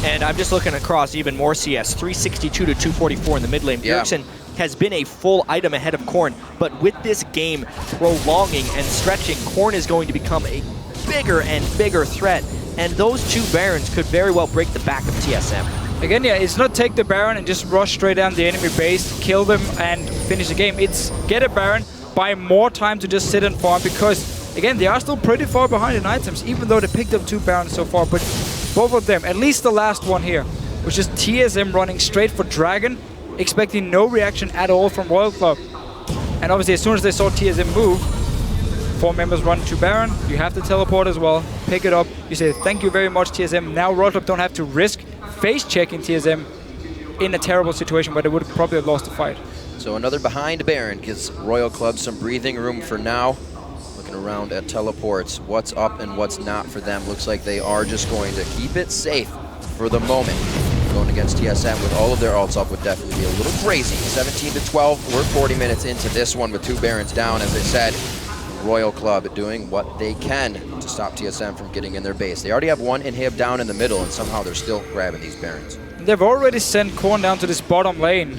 And I'm just looking across even more CS, 362 to 244 in the mid lane. Yeah. Bjergsen has been a full item ahead of Corn, but with this game prolonging and stretching, Corn is going to become a bigger and bigger threat, and those 2 Barons could very well break the back of TSM. Again, yeah, it's not take the Baron and just rush straight down the enemy base, kill them, and finish the game. It's get a Baron, buy more time to just sit and farm, because, again, they are still pretty far behind in items, even though they picked up 2 Barons so far. But both of them, at least the last one here, which is TSM running straight for Dragon, expecting no reaction at all from Royal Club. And obviously, as soon as they saw TSM move, 4 members run to Baron, you have to teleport as well, pick it up, you say thank you very much TSM. Now Royal Club don't have to risk face checking TSM in a terrible situation where they would probably have lost the fight. So another behind Baron gives Royal Club some breathing room for now. Looking around at teleports, what's up and what's not for them. Looks like they are just going to keep it safe for the moment. Going against TSM with all of their ults up would definitely be a little crazy. 17-12, we're 40 minutes into this one with 2 Barons down, as I said. Royal Club doing what they can to stop TSM from getting in their base. They already have 1 inhib down in the middle, and somehow they're still grabbing these Barons. They've already sent Korn down to this bottom lane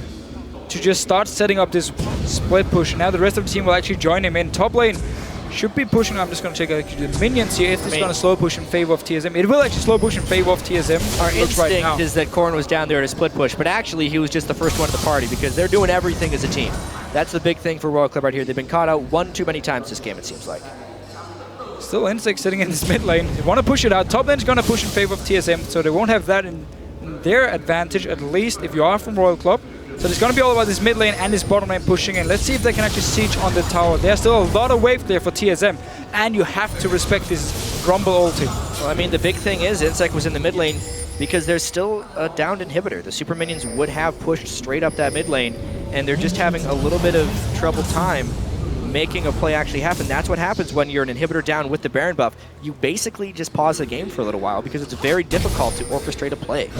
to just start setting up this split push. Now the rest of the team will actually join him in. Top lane should be pushing. I'm just going to check actually the minions here. If this is going to slow push in favor of TSM, it will actually slow push in favor of TSM. Our instinct is that Korn was down there at a split push, but actually he was just the first one of the party because they're doing everything as a team. That's the big thing for Royal Club right here. They've been caught out one too many times this game, it seems like. Still Insect sitting in this mid lane. They want to push it out. Top lane's going to push in favor of TSM, so they won't have that in their advantage, at least if you are from Royal Club. So it's going to be all about this mid lane and this bottom lane pushing in. Let's see if they can actually siege on the tower. There's still a lot of wave there for TSM, and you have to respect this Grumble ulti. Well, I mean, the big thing is Insect was in the mid lane because there's still a downed inhibitor. The super minions would have pushed straight up that mid lane, and they're just having a little bit of trouble time making a play actually happen. That's what happens when you're an inhibitor down with the Baron buff. You basically just pause the game for a little while because it's very difficult to orchestrate a play.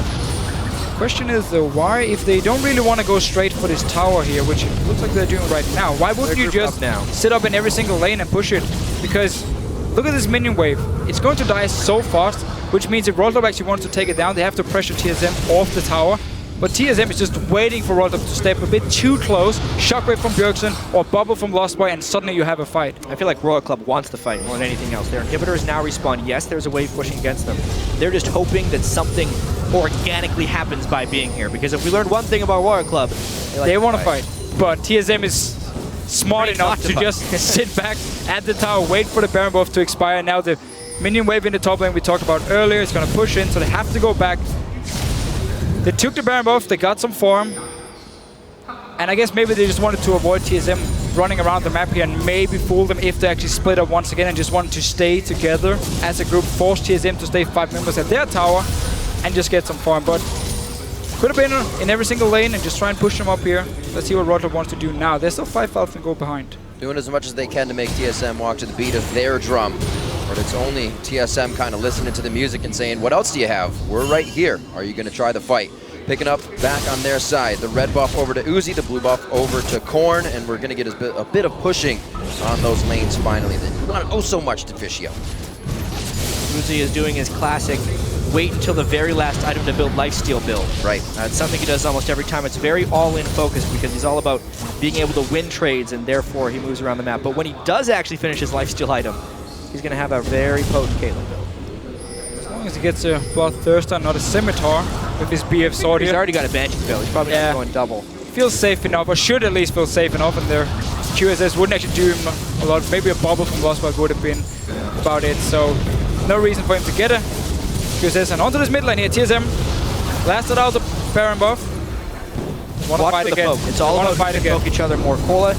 Question is though, why, if they don't really want to go straight for this tower here, which it looks like they're doing right now, why wouldn't you just sit up in every single lane and push it? Because look at this minion wave. It's going to die so fast, which means if Royal Club actually wants to take it down, they have to pressure TSM off the tower. But TSM is just waiting for Royal Club to step a bit too close, Shockwave from Bjergsen or Bubble from Lost Boy, and suddenly you have a fight. I feel like Royal Club wants the fight more than anything else. Their inhibitor is now respawned. Yes, there's a wave pushing against them. They're just hoping that something organically happens by being here. Because if we learned one thing about Royal Club, they want to fight. But TSM is smart enough to just sit back at the tower, wait for the Baron buff to expire. Now the minion wave in the top lane we talked about earlier is going to push in, so they have to go back. They took the Baron buff, they got some farm, and I guess maybe they just wanted to avoid TSM running around the map here and maybe fool them if they actually split up once again and just wanted to stay together as a group, force TSM to stay 5 members at their tower and just get some farm. But could have been in every single lane and just try and push them up here. Let's see what Royal Club wants to do now. There's still 5,000 go behind. Doing as much as they can to make TSM walk to the beat of their drum. But it's only TSM kind of listening to the music and saying, what else do you have? We're right here. Are you going to try the fight? Picking up back on their side. The red buff over to Uzi, the blue buff over to Korn, and we're going to get a bit of pushing on those lanes finally. That you want oh so much to Fischio. Uzi is doing his classic wait until the very last item to build lifesteal build. Right. It's something he does almost every time. It's very all-in focused because he's all about being able to win trades, and therefore he moves around the map. But when he does actually finish his lifesteal item, he's going to have a very potent Caitlyn build. As long as he gets a Bloodthirster, not a Scimitar with his BF sword He's here. already got a Banshee build. He's probably not going double. Feels safe enough, or should at least feel safe enough, and their QSS wouldn't actually do him a lot. Maybe a bubble from Lost Boy would have been about it, so no reason for him to get a QSS. And onto this mid lane here, TSM lasted out the Baron buff. Want to fight again. It's all about trying to poke each other more. Cola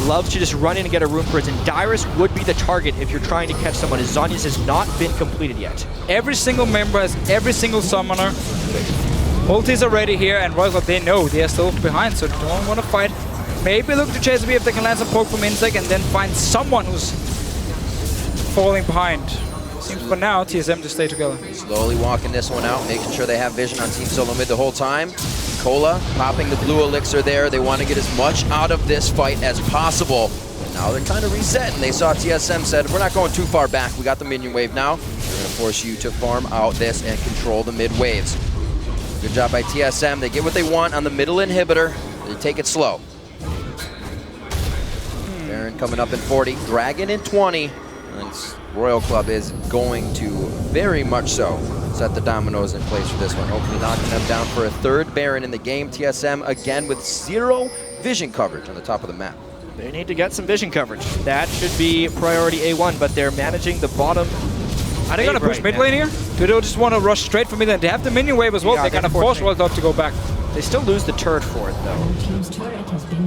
loves to just run in and get a Rune Prison. Dyrus would be the target if you're trying to catch someone. His Zhonya's has not been completed yet. Every single member has every single summoner. Ultis are ready here, and Royal Club, they know they are still behind, so they don't want to fight. Maybe look to chase a bit if they can land some poke from Insect and then find someone who's falling behind. Seems for now, TSM to stay together. Slowly walking this one out, making sure they have vision on Team SoloMid the whole time. Cola popping the blue elixir there. They want to get as much out of this fight as possible. Now they're kind of reset, and they saw TSM said, we're not going too far back. We got the minion wave now. We're going to force you to farm out this and control the mid waves. Good job by TSM. They get what they want on the middle inhibitor. They take it slow. Baron coming up in 40, Dragon in 20. And Royal Club is going to very much so set the dominoes in place for this one. Hopefully knocking them down for a third Baron in the game. TSM again with 0 vision coverage on the top of the map. They need to get some vision coverage. That should be priority A1, but they're managing the bottom. Are they going to push mid lane here? Do they just want to rush straight for mid lane? They have the minion wave as well. Yeah, They're going to force Royal Club to go back. They still lose the turret for it, though.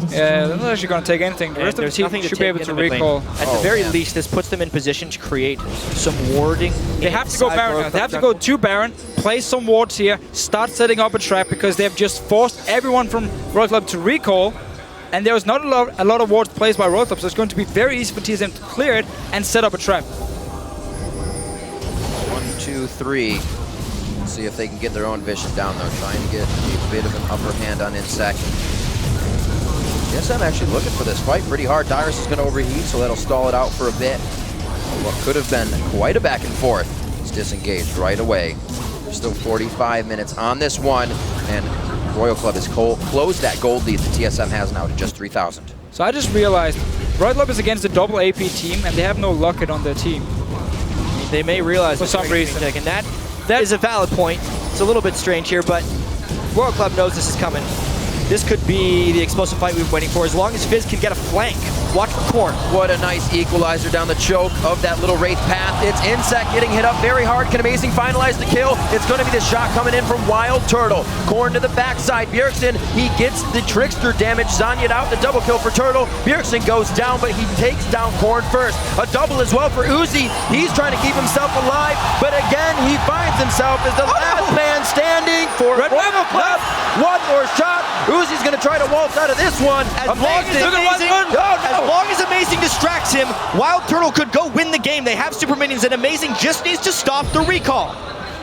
Yeah, they're not actually going to take anything. The rest of the team should be able to recall. At the very least, this puts them in position to create some warding. They have to go Baron now. They have to go to Baron, place some wards here, start setting up a trap because they have just forced everyone from Royal Club to recall. And there was not a lot of wards placed by Royal Club, so it's going to be very easy for TSM to clear it and set up a trap. 1, 2, 3. See if they can get their own vision down though, trying to get a bit of an upper hand on Insect. TSM actually looking for this fight pretty hard. Dyrus is going to overheat, so that'll stall it out for a bit. What could have been quite a back and forth is disengaged right away. There's still 45 minutes on this one, and Royal Club has closed that gold lead that TSM has now to just 3,000. So I just realized Royal Club is against a double AP team, and they have no Locket on their team. They may realize for some reason. And that is a valid point. It's a little bit strange here, but Royal Club knows this is coming. This could be the explosive fight we've been waiting for, as long as Fizz can get a flank. Watch for Corn. What a nice equalizer down the choke of that little Wraith path. It's Insect getting hit up very hard. Can Amazing finalize the kill? It's going to be the shot coming in from Wild Turtle. Corn to the backside. Bjergsen, he gets the Trickster damage. Zanya'd out the double kill for Turtle. Bjergsen goes down, but he takes down Corn first. A double as well for Uzi. He's trying to keep himself alive, but again, he finds himself as the last man standing for Royal Club. One more shot. Uzi's going to try to waltz out of this one. As long as Amazing distracts him, Wild Turtle could go win the game. They have super minions, and Amazing just needs to stop the recall.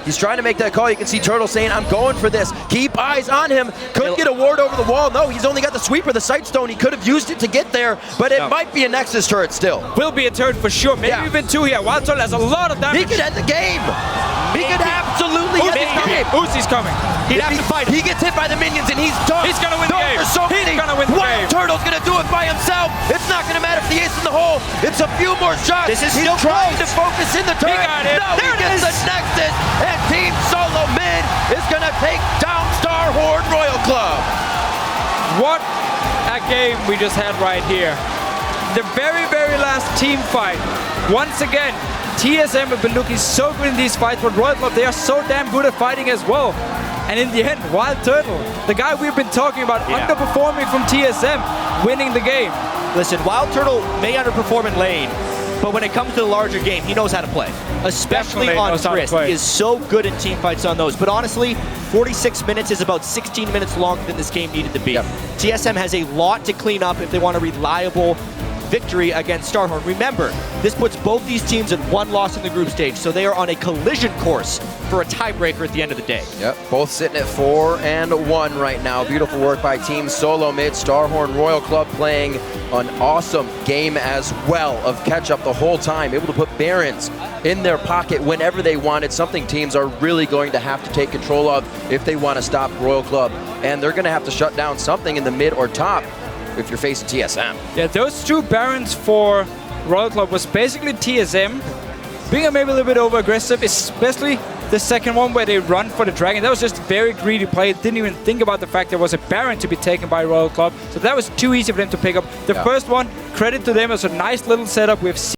He's trying to make that call. You can see Turtle saying, I'm going for this. Keep eyes on him. Could get a ward over the wall. No, he's only got the sweeper, the sight stone. He could have used it to get there, but it might be a Nexus turret still. Will be a turret for sure. Maybe even 2 here. Wild Turtle has a lot of damage. He could end the game. He could absolutely end the game. Uzi's coming. He'd have to fight him. He gets hit by the minions and he's done. He's going to win the game. He's going to win the game. Wild Turtle's going to do it by himself. It's not going to matter if the ace in the hole. It's a few more shots. This is still trying to focus in the turret. He got it. No, he gets the Nexus. And Team SoloMid is going to take down Star Horde Royal Club. What a game we just had right here. The very, very last team fight. Once again, TSM have been looking so good in these fights, but Royal Club, they are so damn good at fighting as well. And in the end, Wild Turtle, the guy we've been talking about underperforming from TSM, winning the game. Listen, Wild Turtle may underperform in lane, but when it comes to the larger game, he knows how to play. Especially on Twist. He is so good in team fights on those. But honestly, 46 minutes is about 16 minutes longer than this game needed to be. TSM has a lot to clean up if they want a reliable victory against Starhorn. Remember, this puts both these teams at 1 loss in the group stage, so they are on a collision course for a tiebreaker at the end of the day. Yep, both sitting at 4-1 right now. Beautiful work by Team SoloMid. Starhorn Royal Club playing an awesome game as well of catch-up the whole time, able to put Barons in their pocket whenever they wanted, something teams are really going to have to take control of if they want to stop Royal Club. And they're going to have to shut down something in the mid or top if you're facing TSM. Yeah, those 2 Barons for Royal Club was basically TSM being maybe a little bit over-aggressive, especially the second one where they run for the Dragon. That was just very greedy play. Didn't even think about the fact there was a Baron to be taken by Royal Club. So that was too easy for them to pick up. The first one, credit to them, it was a nice little setup. We've seen